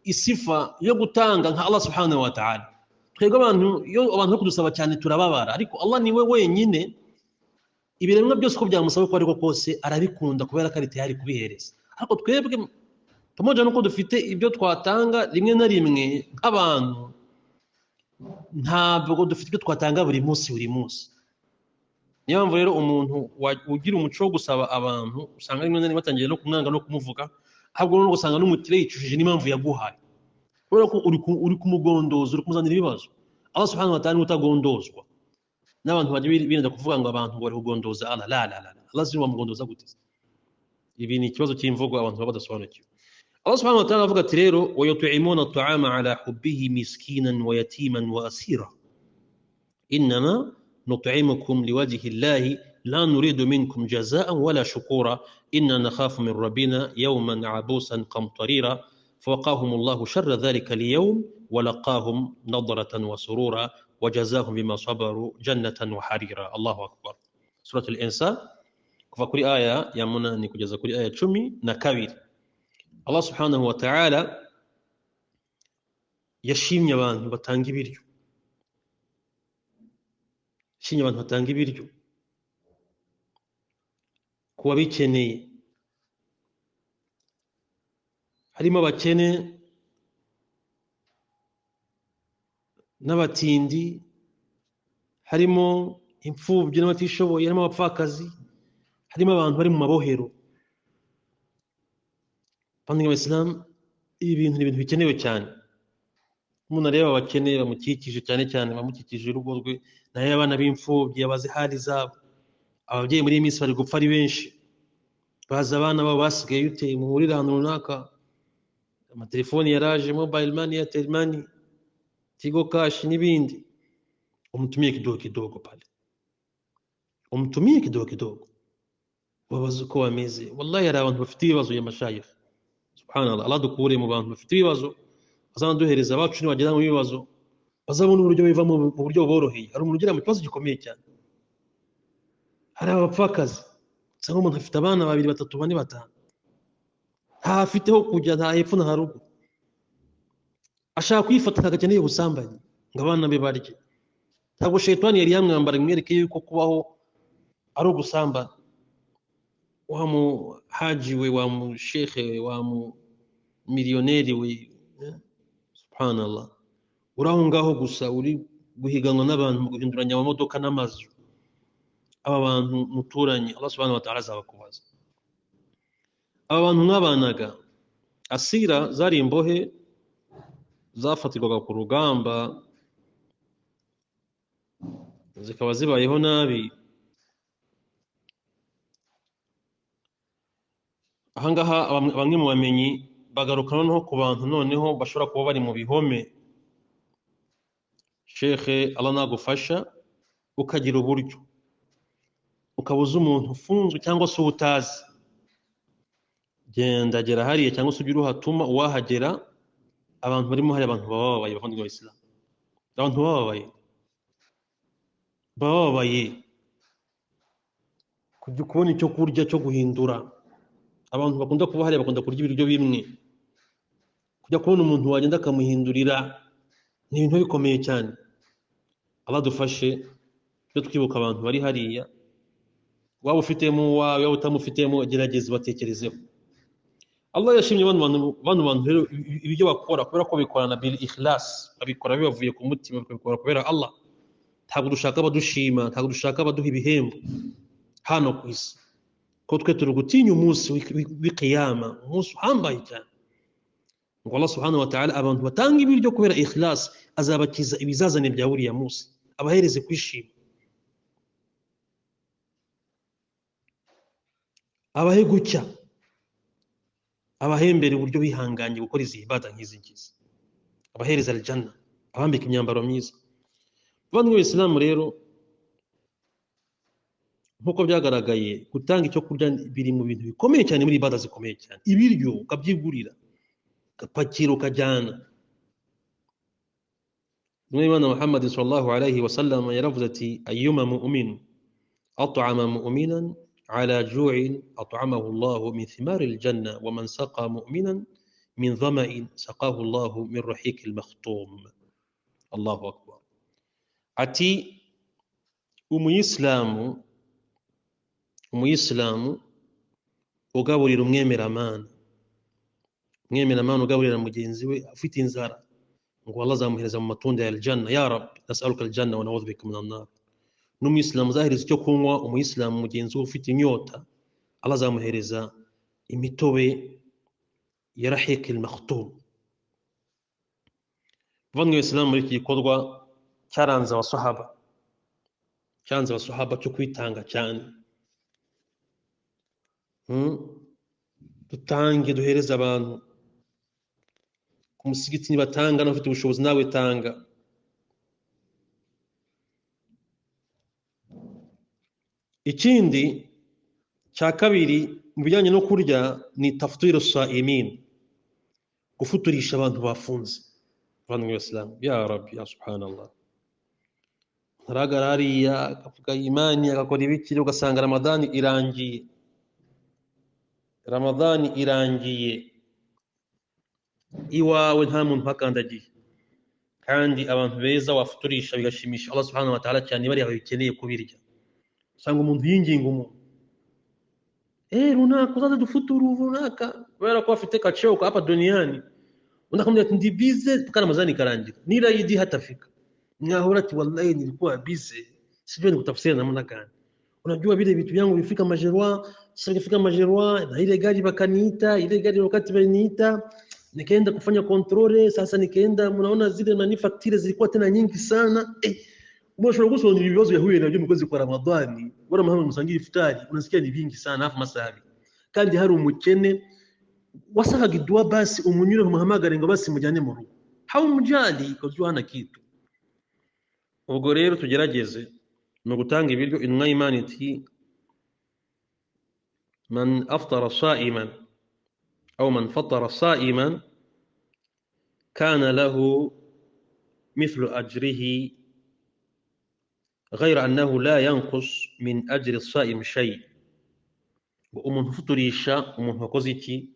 isifa yo gutanga nka Allah subhanahu wa ta'ala. Twebwe abantu bari kudusaba cyane turababara, ariko Allah niwe wenyine ibiremwa byose ko byamusaba ko ariko kose arabikunda, kubera ko ari tayari kubihereza. Ariko twebwe pamoja nuko dufite ibyo twatanga rimwe na rimwe nk'abantu, ntabwo dufite ibyo twatanga buri munsi. Niyo mpamvu rero umuntu ugira umuco wo gusaba abantu usanga rimwe na rimwe batangiye no kumwanga no kumuvuga, ahubwo no gusanga n'umukire yicujije n'impamvu yaguhaye, kubera ko uri kumugondoza, uri kumuzanira ibibazo. Allah subhanahu wa ta'ala utagondozwa. N'abantu bajye birinda kuvuga ngo abantu bari kugondoza Allah. La Allah si wamugondoza gute? Ibi ni ikibazo cy'imvugo abantu baba badasobanukiwe. Allah subhanahu wa ta'ala avuga ati rero, wa yut'imuna at'ama ala hubbihi miskinan wa yatiman wa asira, innama nut'imukum liwajhi llahi la nuridu minkum jazaa'an wala shukura inna nakhafu min rabbina yawman 'abusan qamtarira fawaqahum Allahu sharra dhalika al-yawm wa laqahum nadratan wa surura وجزاهم بما صبروا جنة وحريرا. الله أكبر. سورة الإنسان kuva kuri aya ya 8 kugeza kuri aya 12. Allah subhanahu wa ta'ala yashimye abantu batanga ibiryo, kuba bikeneye. Harimo abakene n'abatindi, harimo imfubyi n'abatishoboye, harimo abapfakazi, harimo abantu bari mu mabohero. Bandinga Islam, ibi bintu ni ibintu bikenewe cyane. Umuntu areba abakene bamukikije, cyane bamukikije urugo rwe, naye abana b'imfubyi abazi hali zabo. Ababyeyi muri iyi minsi bari gupfa ari benshi, baza abana babo basigaye uteye mu hurira ahantu runaka, amatelefoni yaraje, mobile money, Airtel money, Tigo Cash n'ibindi. Umutumie kidogo pale, umutumie kidogo, wabaza uko bameze. Wallahi hari abantu bafite ibibazo ya mashayikh, subhanallah. Allah dukure mu bantu bafite ibibazo, azanaduhereza abacu nibagera mu bibazo bazabona uburyo biva mu buryo boroheye. Hari umuntu ugira mu kibazo gikomeye cyane, hari abapfakazi usanga umuntu afite abana 2 3 4 5 ntafiteho kujya, nta hepfo na haruguru, ashaka kwifata agakeneye ubusambanyi ngo abana be barye. Ntabwo shayitani yari yamwambara imwereke yuko kubaho ari ugusambana. Wa mu haji we, wa mu shekhe we, wa mu miliyoneri we, subhanallah, uraho ngaho gusa uri guhiganwa n'abantu mu guhinduranya amamodoka n'amazu. Aba bantu muturanye, Allah subhanahu wa ta'ala azabakubaza. Aba bantu mwabanaga, asira zari imbohe zafatirwaga ku rugamba, zikaba zibayeho nabi. Ahangaha bamwe mu bamenyi bagaruka noneho ku bantu noneho bashobora kuba bari mu bihome. Shekhe, Allah nagufasha ukagira uburyo ukabuza umuntu ufunzwe cyangwa se ubutazi, genda gera hariya cyangwa se ugira uhatuma uwahagera. Abantu barimo hari abantu bababaye, bavandimwe b'Islam, abantu bababaye kujya kubona icyo kurya cyo guhindura. Abantu bakunda kuba hariya bakunda kurya ibiryo bimwe, kujya kubona umuntu wagenda akamuhindurira ni ibintu bikomeye cyane. Allah dufashe byo twibuka abantu bari hariya, waba ufitemo wawe, waba utamufitemo, gerageza batekerezeho. Allah yashimye bano bantu rero ibyo bakora, kubera ko bikorana bil ikhlas, babikora bibavuye ku mutima, babikora kubera Allah. Ntabwo dushaka badushima, ntabwo dushaka baduha ibihembo hano ku isi, ko twe turi gutinya umunsi w'ikiyama, umunsi uhambaye cyane. Ngo Allah subhanahu wa ta'ala abantu batanga ibiryo kubera ikhlas azabakiza ibizazane bya buriya munsi, abahereze kwishima, abahe gucya, abahembere uburyo bihanganye gukora izi ibada nk'izi ngizi, abahereza aljanna, abambika imyambaro myiza. Bamwe b'Islamu rero, nkuko byagaragaye, gutanga icyo kurya biri mu bintu bikomeye cyane muri ibada zikomeye cyane. Ibiryo ukabyigurira, gapakira ukajyana. N'Imana Muhammad sallallahu alayhi wa sallam yaravuze ati, ayyuma mu'min at'ama mu'minan على جوع أطعمه الله من ثمار الجنة ومن سقى مؤمنا من ظمأ سقاه الله من رحيق المختوم. الله أكبر. أتي umuyisilamu ugaburira umwemeramana ugaburira mugenzi we afite inzara, ngo Allah azamuhereza mu matunda ya aljanna. Ya Rabbi, nas'aluka aljanna wa na'udhu bika minan nar. N'umuyisilamu uzahereza icyo kunywa umuyisilamu mugenzi we ufite inyota, Allah azamuhereza imitobe ya rahik al-makhtum. Bavandimwe b'Islamu, muri iki gikorwa cyaranze abasahaba cyo kwitanga cyane. Dutange, duhereza abantu ku musigiti, nibatanga n'abafite ubushobozi nawe tanga. Ikindi cya kabiri mu bijyanye no kurya ni taftiru saimin, gufuturisha abantu bafunze. Bavandimwe b'Islamu, ya Rabbi, ya subhanallah, ntaragara hariya akavuga imani agakora ibikiri, ugasanga Ramadani irangiye iwawe nta muntu hakandagiye. Kandi abantu beza wafuturisha bigashimisha Allah subhanahu wa ta'ala cyane, bari babikeneye kubirya. Usanga umuntu yinginga umuntu, runaka uzaze dufuturu runaka, kubera ko afite kacheo hapa duniani. Unakamwambia ati ndi bize mpaka Ramadhani karangira, nila idi hatafika. Ngahora ati wallahi nilikuwa bize, sijui nikutafsiri namna gani. Unajua vile vitu vyangu vifika majerwa, sasa kifika majerwa na ile gari bakaniita, ile gari wakati waliniita nikaenda kufanya controle. Sasa nikaenda, mnaona zile nani faktire zilikuwa tena nyingi sana. Mbona guso ni ibibazo ya huye nabyo mukwezi kwa Ramadhani, bora Muhammad musangira iftari, unasikia ni vingi sana hafu masahabi. Kandi hari umukene wasahaga idua basi umunyure umuhamagare ngo basi mujyane mu rugo, hawumujali kozyo hana kitu. Ubwo rero tugerageze no gutanga ibiryo. Intumwa y'Imana iti, man aftara sa'iman aw man fatara sa'iman kana lahu mithlu ajrihi غير أنه لا ينقص من أجر الصائم شيء. umuntu ufuturisha umuntu wakoze iki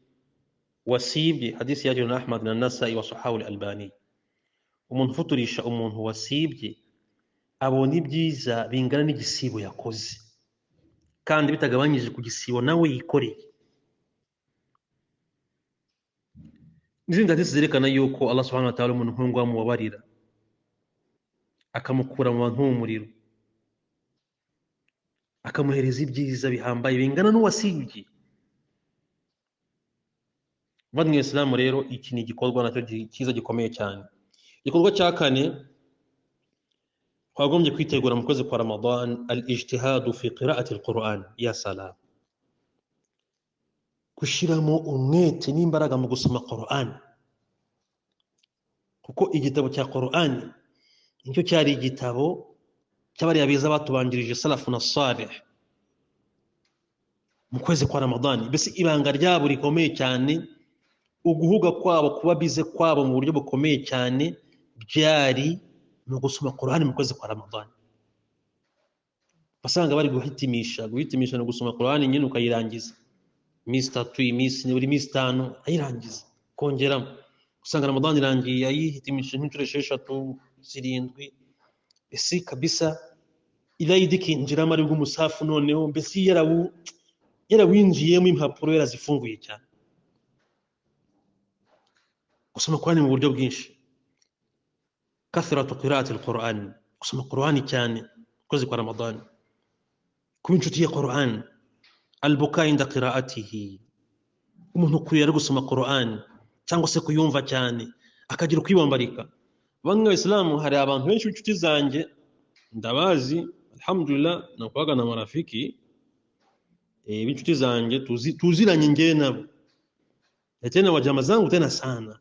wasibye hadisi yaje na Ahmad na Nasa'i wa Sahahu al-Albani umuntu ufuturisha umuntu wasibye abona ibyiza bingana n'igisibo yakoze kandi bitagabanyije ku gisibo nawe yikoreye n'izindi hadisi zerekana yuko Allah subhanahu wa ta'ala umuntu nk'uwo amubabarira akamukura mu bantu b'umuriro akamuhereza ibyiza bihambaye bingana n'uwasibye. Bavandimwe Islamu rero iki ni igikorwa nacyo cyiza gikomeye cyane. Igikorwa cya kane twagombye kwitegura mu kwezi kwa Ramadan al-ijtihadu fi qira'ati al-Qur'an. Ya salam, gushiramo umwete n'imbaraga mu gusoma Qur'an, kuko igitabo cya Qur'an nicyo cyari igitabo cy'abari abiza batubanjirije salafuna salih mu kwezi kwa Ramadan. Mbese ibanga ryabo rikomeye cyane, uguhuga kwabo kuba bize kwabo mu buryo bukomeye cyane byari no gusoma Qur'an mu kwezi kwa Ramadan. Basanga bari guhitimisha no gusoma Qur'an nyine ukayirangiza iminsi 3 buri minsi 5 ayirangiza kongeramo, usanga Ramadan irangiye ayihitimisha nk'inshuro 6 7. Ese kabisa ilayidi kinjiramo ari bw'umusafu noneho mbese yarawinjiyemo impapuro yarazifunguye cyane. Gusoma Qur'an mu buryo bwinshi, kathratu qira'ati al-Qur'an, gusoma Qur'an cyane kwezi kwa Ramadan, kuba inshuti ya Qur'an, al-buka inda qira'atihi, umuntu kurira gusoma Qur'an cyangwa se kuyumva cyane akagira kwibambarika. Bamwe Islamu hari abantu benshi inshuti zanjye ndabazi, alhamdulillah, nakwaga na marafiki inshuti zanjye tuziranye ngewe nabo, tena wajama zangu tena sana,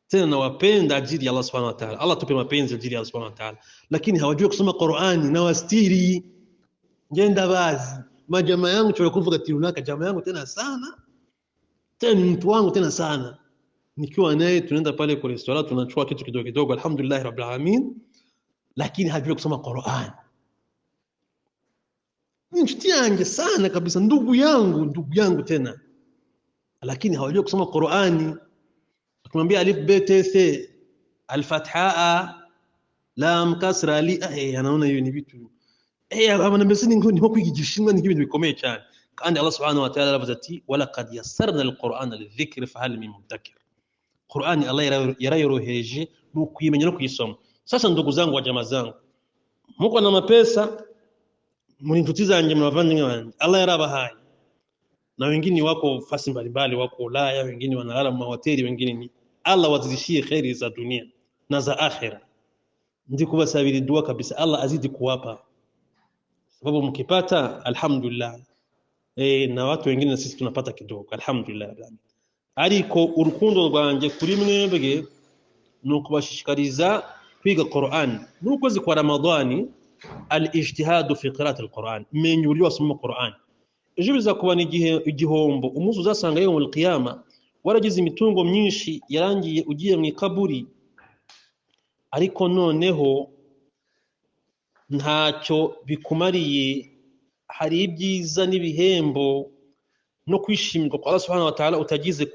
tena nawapenda ajili ya Allah subhanahu wa ta'ala. Allah tupe mapenzi ajili ya Allah subhanahu wa ta'ala, lakini hawajui kusoma Qur'ani na wastiri. Ngenda bazi majama yangu tuwe kuvuga ati unaka jama yangu tena sana, tena mtu wangu tena sana, nikiwa naye tunaenda pale kwa restaurant tunachukua kitu kidogo kidogo, alhamdulillah rabbil alamin, lakini hajui kusoma Qur'an. Inshuti yangu sana kabisa, ndugu yangu tena, lakini hawajui kusoma Qur'ani. Kumwambia alif b t c al-fatha lam kasra li anaona hiyo ni vitu abana mbese nko kwigishimwa ni ibintu bikomeye cyane. Kandi Allah subhanahu wa ta'ala aravuze ati wala qad yassarna al-Qur'ana lidhikri fa hal min mudakkir. Qur'ani Allah yarayoroheje mu kuyimenya no kuyisoma. Sasa ndugu zangu wa jamaa zangu, muko na mapesa muri inshuti zanjye mnavandimwe wanjye, Allah yarabahaye, na wengine wako fasi mbalimbali, wako Ulaya, wengine wanalala mahoteli, wengine ni Allah wazidishie khairi za dunia na za akhira. Ndi kubasabiri dua kabisa Allah azidi kuwapa, sababu mkipata alhamdulillah, na watu wengine na sisi tunapata kidogo alhamdulillah. Ariko urukundo rwanjye kuri mwebwe nuko bashishikariza kwiga Qur'an mu kwezi kwa Ramadani, al-ijtihadu fi qira'ati al-Qur'an, menye uburyo wasoma Qur'an. Ejo bizakuba ni igihombo, umunsi uzasanga yo mu qiyama waragize imitungo myinshi yarangiye ugiye mu ikaburi, ariko noneho ntacyo bikumariye. Hari ibyiza n'ibihembo no kwishimirwa kwa Allah subhanahu wa ta'ala utagize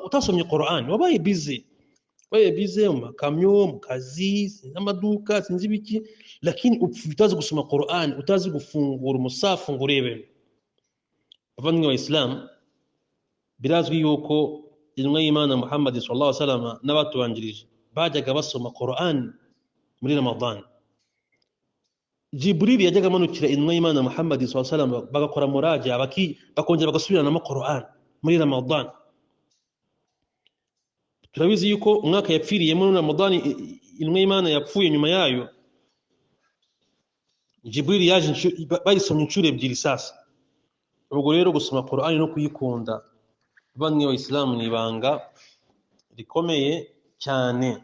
utasomye Qur'an. Wabaye bize mu makamyo, mu kazi, n'amaduka, sinzi biki, lakini utazi gusoma Qur'an, utazi gufungura umusafu ngo urebe. Abavandimwe wa Islam, birazwi yuko intumwa y'Imana Muhammad sallallahu alaihi wasallam n'abatubanjirije bajyaga basoma Qur'an muri Ramadan. Jibril yajyaga amanukira intumwa y'Imana Muhammad sallallahu alaihi wasallam bagakora muraja, bakongera bagasubiranamo Qur'an muri Ramadan. Turabizi yuko umwaka yapfiriyemo muri Ramadan intumwa y'Imana yapfuye, nyuma yayo Jibril yaje bayisomye incuro 2 sasa. Ubwo rero gusoma Qur'an no kuyikunda, bamwe wa Islam ni ibanga rikomeye cyane,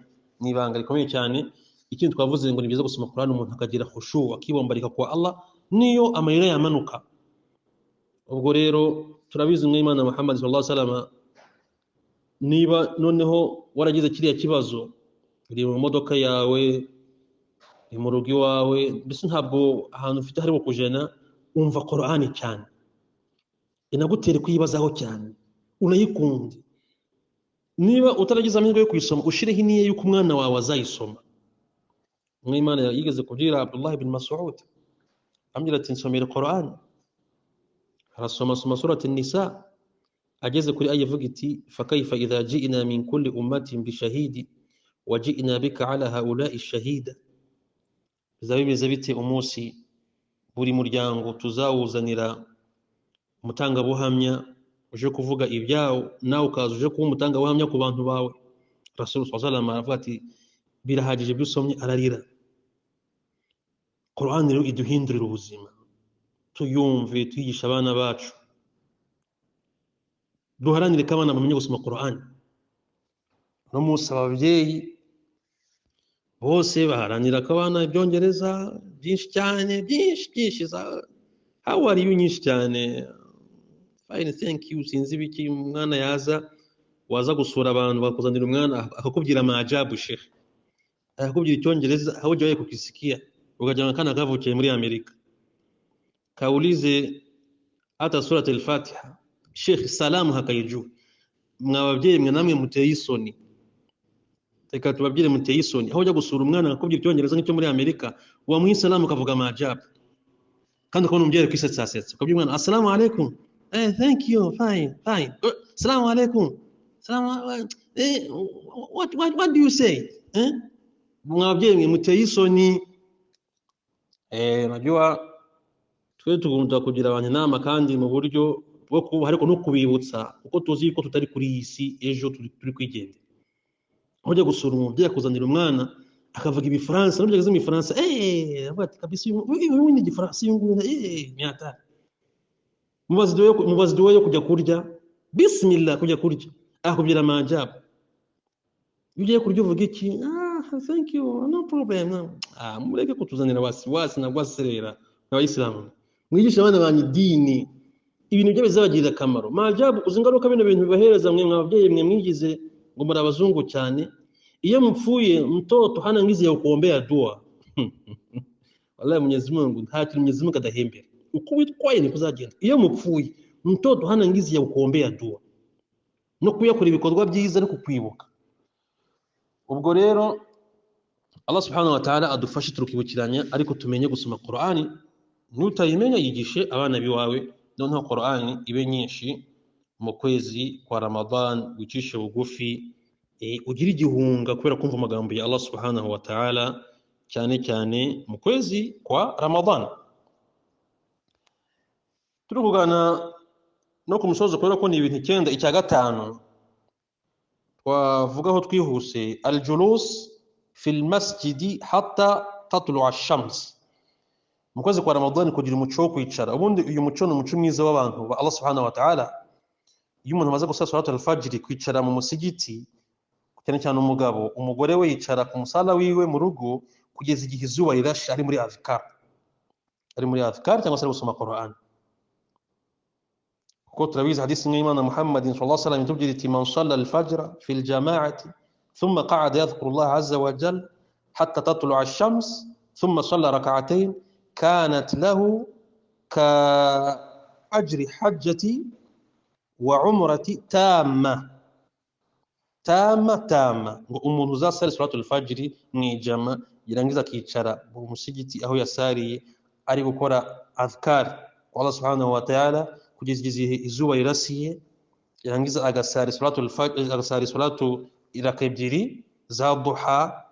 Ikintu twavuze ngo ni byiza gusoma Qur'an umuntu akagira khushu, akibombarika kwa Allah niyo amarira yamanuka. Ubwo rero turabizi mw'Imana Muhammad sallallahu alaihi wasallam, niba noneho waragize kiriya kibazo, uri mu modoka yawe, uri mu rugo iwawe, mbese ntabwo ahantu ufite harimo kujena, umva Qur'an cyane. inagutere kuyibazaho cyane unayikunde. Niba utaragize amahirwe yo kuyisoma ushireho iniye yuko umwana wawe azayisoma. Umwimana yigeze kubwira Abdullah ibn Mas'ud ambwira ati nsomera Qur'an. Arasoma surati an-Nisa ageze kuri aya ivuga iti fakayfa idha ji'na min kulli ummatin bi shahidi wa ji'na bika ala haula'i shahida. Bizabimeze bite umunsi buri muryango tuzawuzanira umutangabuhamya uje kuvuga ibyawo nawe ukaza uje kuba umutangabuhamya ku bantu bawe. Rasul sallallahu alaihi wasallam aravuga ati birahagije byusomye ararira. Qur'an rero iduhindurira ubuzima, tuyumve tuyigisha abana bacu, duharanire ko abana bamenye gusoma Qur'an. No munsi ababyeyi bose baharanira ko abana ibyongereza byinshi cyane byinshi how are you nyinshi cyane. Fine, thank you. Sinzi biki umwana yaza waza gusura abantu bakuzanira umwana akakubwira maajabu sheikh, akakubwira icyongereza haujawahi kukisikia, ukajana kana kavukiye muri Amerika. Kaulize hata surati al-Fatiha sheikh salamu hakayiju. Mwababyeyi mwe namwe muteye isoni, reka tubabwire muteye isoni, aho ujya gusura umwana akakubwira icyongereza nk'icyo muri Amerika wamuha salamu ukavuga maajabu, kandi ukabona umubyeyi kwisetsa ukabwira umwana assalamu alaikum. Thank you, fine. Assalamu alaikum. What do you say? Mwabyeyi mwe muteye isoni. Najua twe tugomba kugira abantu inama kandi mu buryo bwo kuba ariko no kubibutsa uko tuzi ko tutari kuri iyi si ejo turi kwigenda. Aho ujya gusura umubyeyi akuzanira umwana akavuga ibifaransa n'ubyo mu Faransa avuga ati kabisa uyu ni igifaransa yunguye myata. Mubazi yo kujya kurya bismillah kujya kurya akubwira maajabu. Ugiye kurya uvuga iki? Thank you, no problem. Mureke kutuzanira wasiwasi na gwaserera n'abayisilamu. Mwigisha abana banyu dini, ibintu byo bizabagirira akamaro. Maajabu uzingaruka bino bintu bibahereza mwe mwabyeyi mwe mwigize ngo muri abazungu cyane. Iyo mpfuye mtoto hana ngizi ya kuombea dua. Wallahi Mwenyezi Mungu nta kintu Mwenyezi Mungu adahembera. Uko witwaye ni kuzagenda. Iyo mupfuye mtoto hana ngizi ya kuombea dua no kuyakora ibikorwa byiza no kukwibuka. Ubwo rero Allah subhanahu wa ta'ala adufashe turukibukiranya ariko tumenye gusoma Qur'ani. Nutayimenya yigishe abana biwawe, noneho Qur'ani ibe nyinshi mu kwezi kwa Ramadan, wicishe bugufi, ugira igihunga kubera kumva amagambo ya Allah subhanahu wa ta'ala cyane cyane mu kwezi kwa Ramadan. Turukugana no kumusozo kubera ko ni ibintu 9. Icya gatanu twavugaho twihuse al-julus fil masjidi hatta tatlu'a ash-shams. Mu kwezi kwa Ramadan kugira umuco wo kwicara. Ubundi uyu muco ni umuco mwiza w'abantu ba Allah subhanahu wa ta'ala. Iyo umuntu amaze gusala salatu al-fajr kwicara mu musigiti, cyane cyane umugabo, umugore we yicara ku musala wiwe mu rugo kugeza igihe izuba rirashe ari muri azkar. Cyangwa se gusoma Qur'an. Kuko turabizi hadisi y'Imana Muhammad sallallahu alaihi wasallam itubwira iti man salla al-fajr fi al-jama'ati thumma qa'ada yadhkuru Allah azza wa jalla hatta tatlu'a ash-shams thumma salla rak'atayn kanat lahu ka ajri hajjati wa umrati tamma. Ngo umuntu uzasara salatu al-fajr mwijama yirangiza akicara mu musigiti aho yasariye ari gukora azkar wa Allah subhanahu wa ta'ala kugeza igihe izuba rirasiye, yarangiza agasari salatu al-fajr, agasari salatu iraka ebyiri za duha,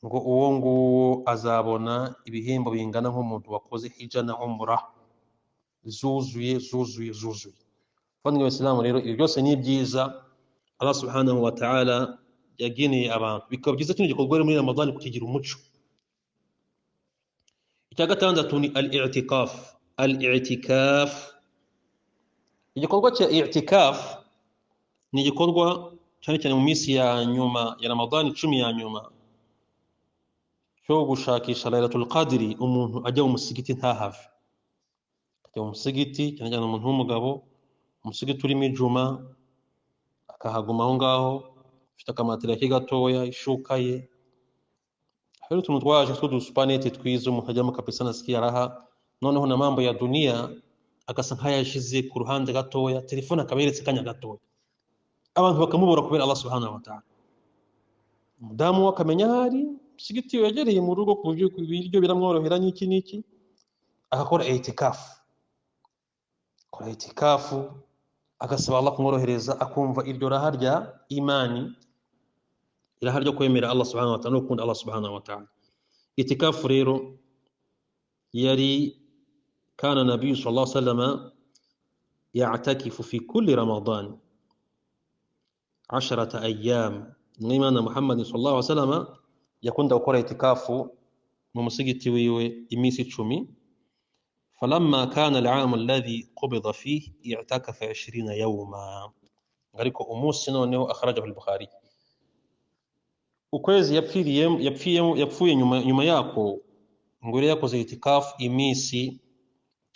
ngo uwo nguwo azabona ibihembo bingana nk'umuntu wakoze hijja na umrah zuzuye. Fandi y'Islamu rero ibi byose ni byiza Allah subhanahu wa ta'ala yageneye abantu, bikaba byiza kino gikorwa muri Ramadan kukigira umuco. Icya gatandatu ni al-i'tikaf. Igikorwa cya i'tikaf ni igikorwa cyane cyane mu minsi ya nyuma ya Ramadan, 10 ya nyuma, cyo gushakisha Lailatul Qadri. Umuntu ajya mu musigiti ntahave, ajya mu musigiti cyane cyane umuntu w'umugabo, umusigiti urimo ijuma akahaguma aho ngaho, ufite akamatera ke gatoya, ishuka ye, hari utuntu twaje tw'udusupanete twiza umuntu ajyamo kabisa nasikia raha. Noneho na mambo ya dunia agasa nk'ayashize ku ruhande gatoya, telefone akaberetse kanya gatoya, abantu bakamubura kubera Allah subhanahu wa ta'ala. Umudamu we akamenya ahari, musigiti yegereye mu rugo ku buryo ibiryo biramworohera n'iki agakora itikafu, akora itikafu agasaba Allah kumworohereza, akumva iryo raha rya imani, iraha ryo kwemera Allah subhanahu wa ta'ala no gukunda Allah subhanahu wa ta'ala. Itikafu rero yari kana Nabii sallallahu alaihi wasallam ya'takifu fi kulli Ramadan 10 ayyam. Mwimana Muhammad sallallahu alaihi wasallam yakunda gukora itikafu mu musigiti wiwe imisi 10. Falamma kana al-'am alladhi qubida fihi i'takafa 20 yawma. Ariko umunsi noneho akhrajahu al-Bukhari, ukwezi yapfuye nyuma yako ngo yari yakoze itikafu imisi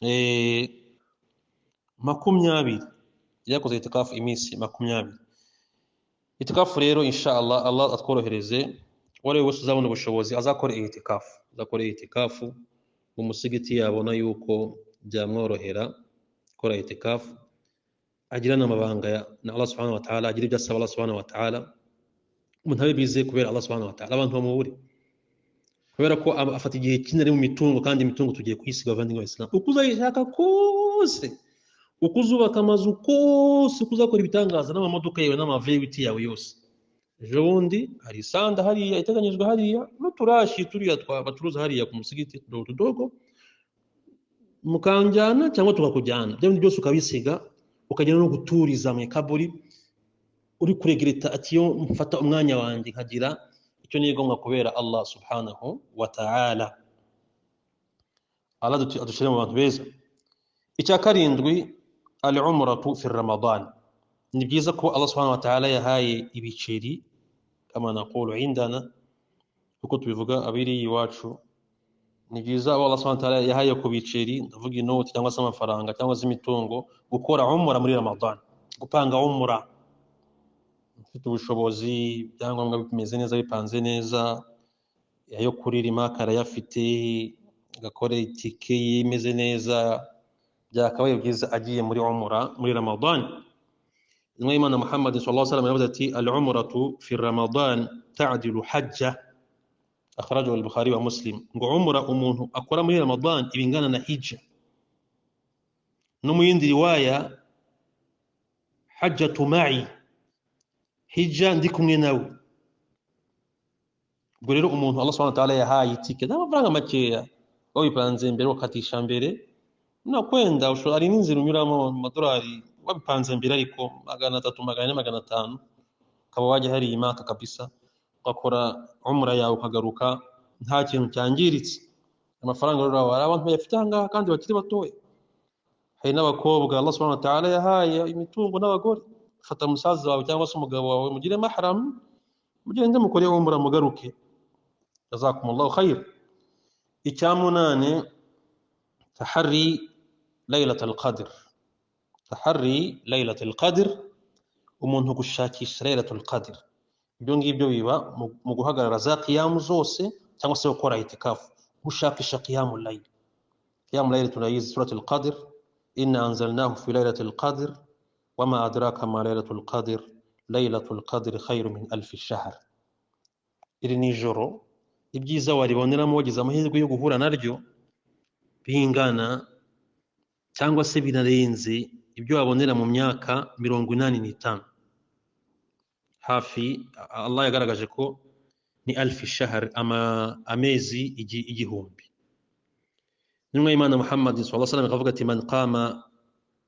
20, yakoze itikafu imisi 20. Itikafu rero inshallah Allah atworohereze, wari wese uzabona ubushobozi azakora itikafu mu musigiti yabona yuko byamworohera gukora itikafu, agira n'amabanga na Allah subhanahu wa ta'ala, agira ibyo asaba Allah subhanahu wa ta'ala, umuntu abibize kubera Allah subhanahu wa ta'ala, abantu bamubure kubera ko afata igihe kinari mu mitungo, kandi imitungo tugiye kuyisiga abavandimwe b'Islam. Uko uzayishaka kose, uko uzubaka amazu kose, uko uzakora ibitangaza n'amamodoka yawe n'amaveyiti yawe yose, ejo bundi hari isanda hariya iteganyijwe hariya n'uturashi turiya bacuruza hariya ku musigiti tudogo, mukanjyana cyangwa tukakujyana, bya bindi byose ukabisiga ukagenda no guturiza mu kaburi, uri kuregereta ati yo mfata umwanya wanjye nkagira icyo nigomwa kubera Allah subhanahu wa ta'ala. Allah adushire mu bantu beza. Icya karindwi, al-umratu fi Ramadan. Ni byiza ko Allah subhanahu wa ta'ala yahaye ibiceri, kama naqulu indana, uko tubivuga abiri iwacu. Ni byiza Allah subhanahu wa ta'ala yahaye ku biceri, ndavuga inoti cyangwa se amafaranga cyangwa se imitungo, gukora umra muri Ramadan, gupanga umra. Ufite ubushobozi, byangombwa bimeze neza, bipanze neza, ayo kuririma karayafite, agakora itike imeze neza, byakabaye byiza agiye muri umra muri Ramadan. Imana Muhammad sallallahu alaihi wasallam yavuze ati al-umratu fi Ramadan ta'dilu hajja, akhrajahu al-Bukhari wa Muslim. Ngo umra umuntu akora muri Ramadan ibingana na hijja. No mu yindi riwaya hajjatu ma'i, hijja ndi kumwe nawe. Ubwo rero umuntu Allah subhanahu wa ta'ala yahaye itike n'amafaranga makeya, wabipanze mbere wakatisha mbere, nakwenda ari n'inzira unyuramo amadolari wabipanze mbere, ariko 300, 400, 500 ukaba wajya hari imaka kabisa, ugakora umra yawe ukagaruka nta kintu cyangiritse. Amafaranga rero abantu bayafite ahangaha kandi bakiri batoya. Hari n'abakobwa Allah subhanahu wa ta'ala yahaye imitungo n'abagore, fata musaza wawe cyangwa se umugabo wawe mugire mahram, mugende mukore umra mugaruke, jazakumullahu khair. Icyamunane, tahari laylatul qadr. Tahari laylatul qadr, umuntu gushakisha laylatul qadr. Ibyo ngibyo biba mu guhagarara za qiyamu zose cyangwa se gukora itikafu, gushakisha qiyamul layl. Qiyamul layl tunayizi suratul qadr, inna anzalnahu fi laylatul qadr wama adraka ma laylatul qadr laylatul qadr khayrun min alf shahr. Iri nijoro ibyiza wariboneramo wagize amahirwe yo guhura naryo bingana cyangwa se binarenze ibyo wabonera mu myaka 85. Hafi Allah yagaragaje ko ni alf shahr, amezi igihumbi. Nimwe Imana Muhammad sallallahu alaihi wasallam akavuga ati man qama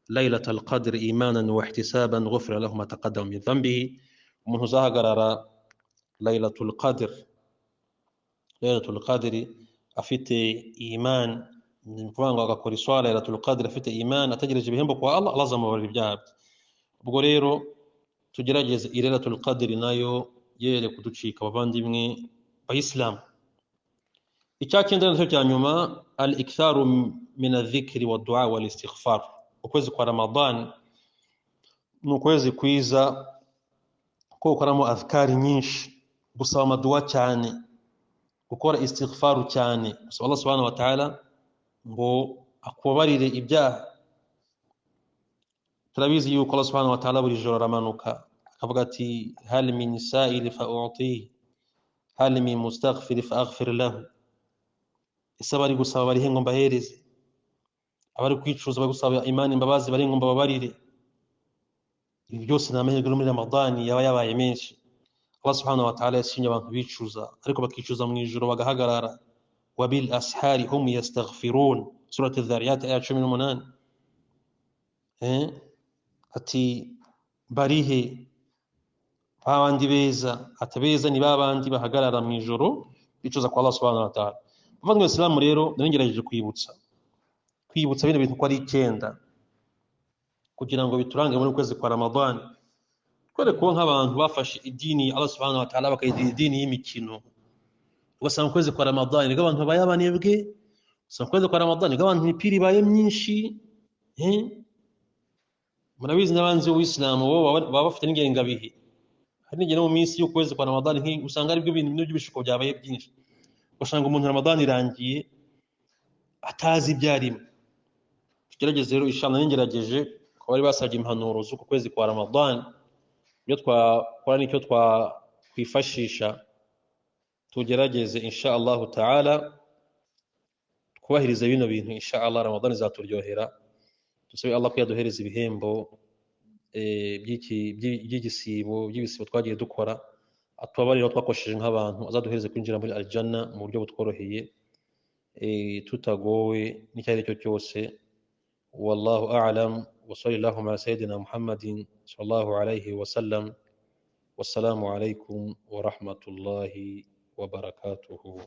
laylatul qadr imanan wa ihtisaban ghufira lahu ma taqaddama min dhanbihi. Umuntu uzahagarara laylatul qadr, laylatul qadr afite iman, ni ukuvuga ngo agakora iswala laylatul qadr afite iman, ategereje ibihembo kwa Allah, Allah azamubarira ibyaha bye. Ubwo rero tugerageze laylatul qadr nayo yere kuducika abavandimwe bayislam. Icyacyenda nicyo cya nyuma, al-iktharu min adh-dhikri wad-du'a wal-istighfar. Ukwezi kwa Ramadan ni ukwezi kwiza ko ukoramo adhkari nyinshi, gusaba amadu'a cyane, gukora istighfaru cyane, gusaba Allah subhanahu wa ta'ala ngo akubabarire ibyaha, turabizi yuko Allah subhanahu wa ta'ala buri joro aramanuka akavuga ati hal min sa'il fa u'tihi hal min mustaghfir fa aghfir lahu, ese abari gusaba bari ngo mbahereze, abari kwicuza bari gusaba imani imbabazi bari ngo mbabarire. Ibi byose ni amahirwe muri Ramadani yaba yabaye menshi. Allah subhanahu wa ta'ala yashimye abantu bicuza ariko bakicuza mu ijoro bagahagarara. Wabil ashari hum yastaghfirun, surah adh-dhariyat aya 18. Ati barihe babandi beza, atabeza ni babandi bahagarara mu ijoro bicuza kwa Allah subhanahu wa ta'ala. Bavandimwe Islam, rero narengerageje kwibutsa bino bintu ko ari 9 kugira ngo biturange muri kwezi kwa Ramadani. Kwere ko nk'abantu bafashe idini Allah subhanahu wa ta'ala bakayidira idini y'imikino, ugasanga kwezi kwa Ramadani abantu babaye abanebwe, ugasanga kwezi kwa Ramadani abantu imipira ibaye myinshi. Murabizi n'abanzi w'Islam bo baba bafite n'ingengabihe. Hari n'igene mu minsi y'ukwezi kwa Ramadani usanga ari byo bintu by'ibishuko byabaye byinshi, ugasanga umuntu Ramadani irangiye atazi ibyarimo. Tugerageze rero inshallah, ningerageje ko bari basabye impanuro z'uko kwezi kwa Ramadani, ibyo twakora n'icyo twakwifashisha, tugerageze inshallah ta'ala kubahiriza bino bintu. Inshallah Ramadani zaturyohera. Tusabe Allah ko yaduhereza ibihembo by'ibisibo twagiye dukora, atubabarira twakosheje nk'abantu, azaduhereze kwinjira muri aljanna mu buryo butworoheye tutagowe n'icyari cyo cyose. Wallahu a'lam wa sallallahu ala sayyidina Muhammadin sallallahu alayhi wa sallam. Wassalamu alaykum wa rahmatullahi wa barakatuhu.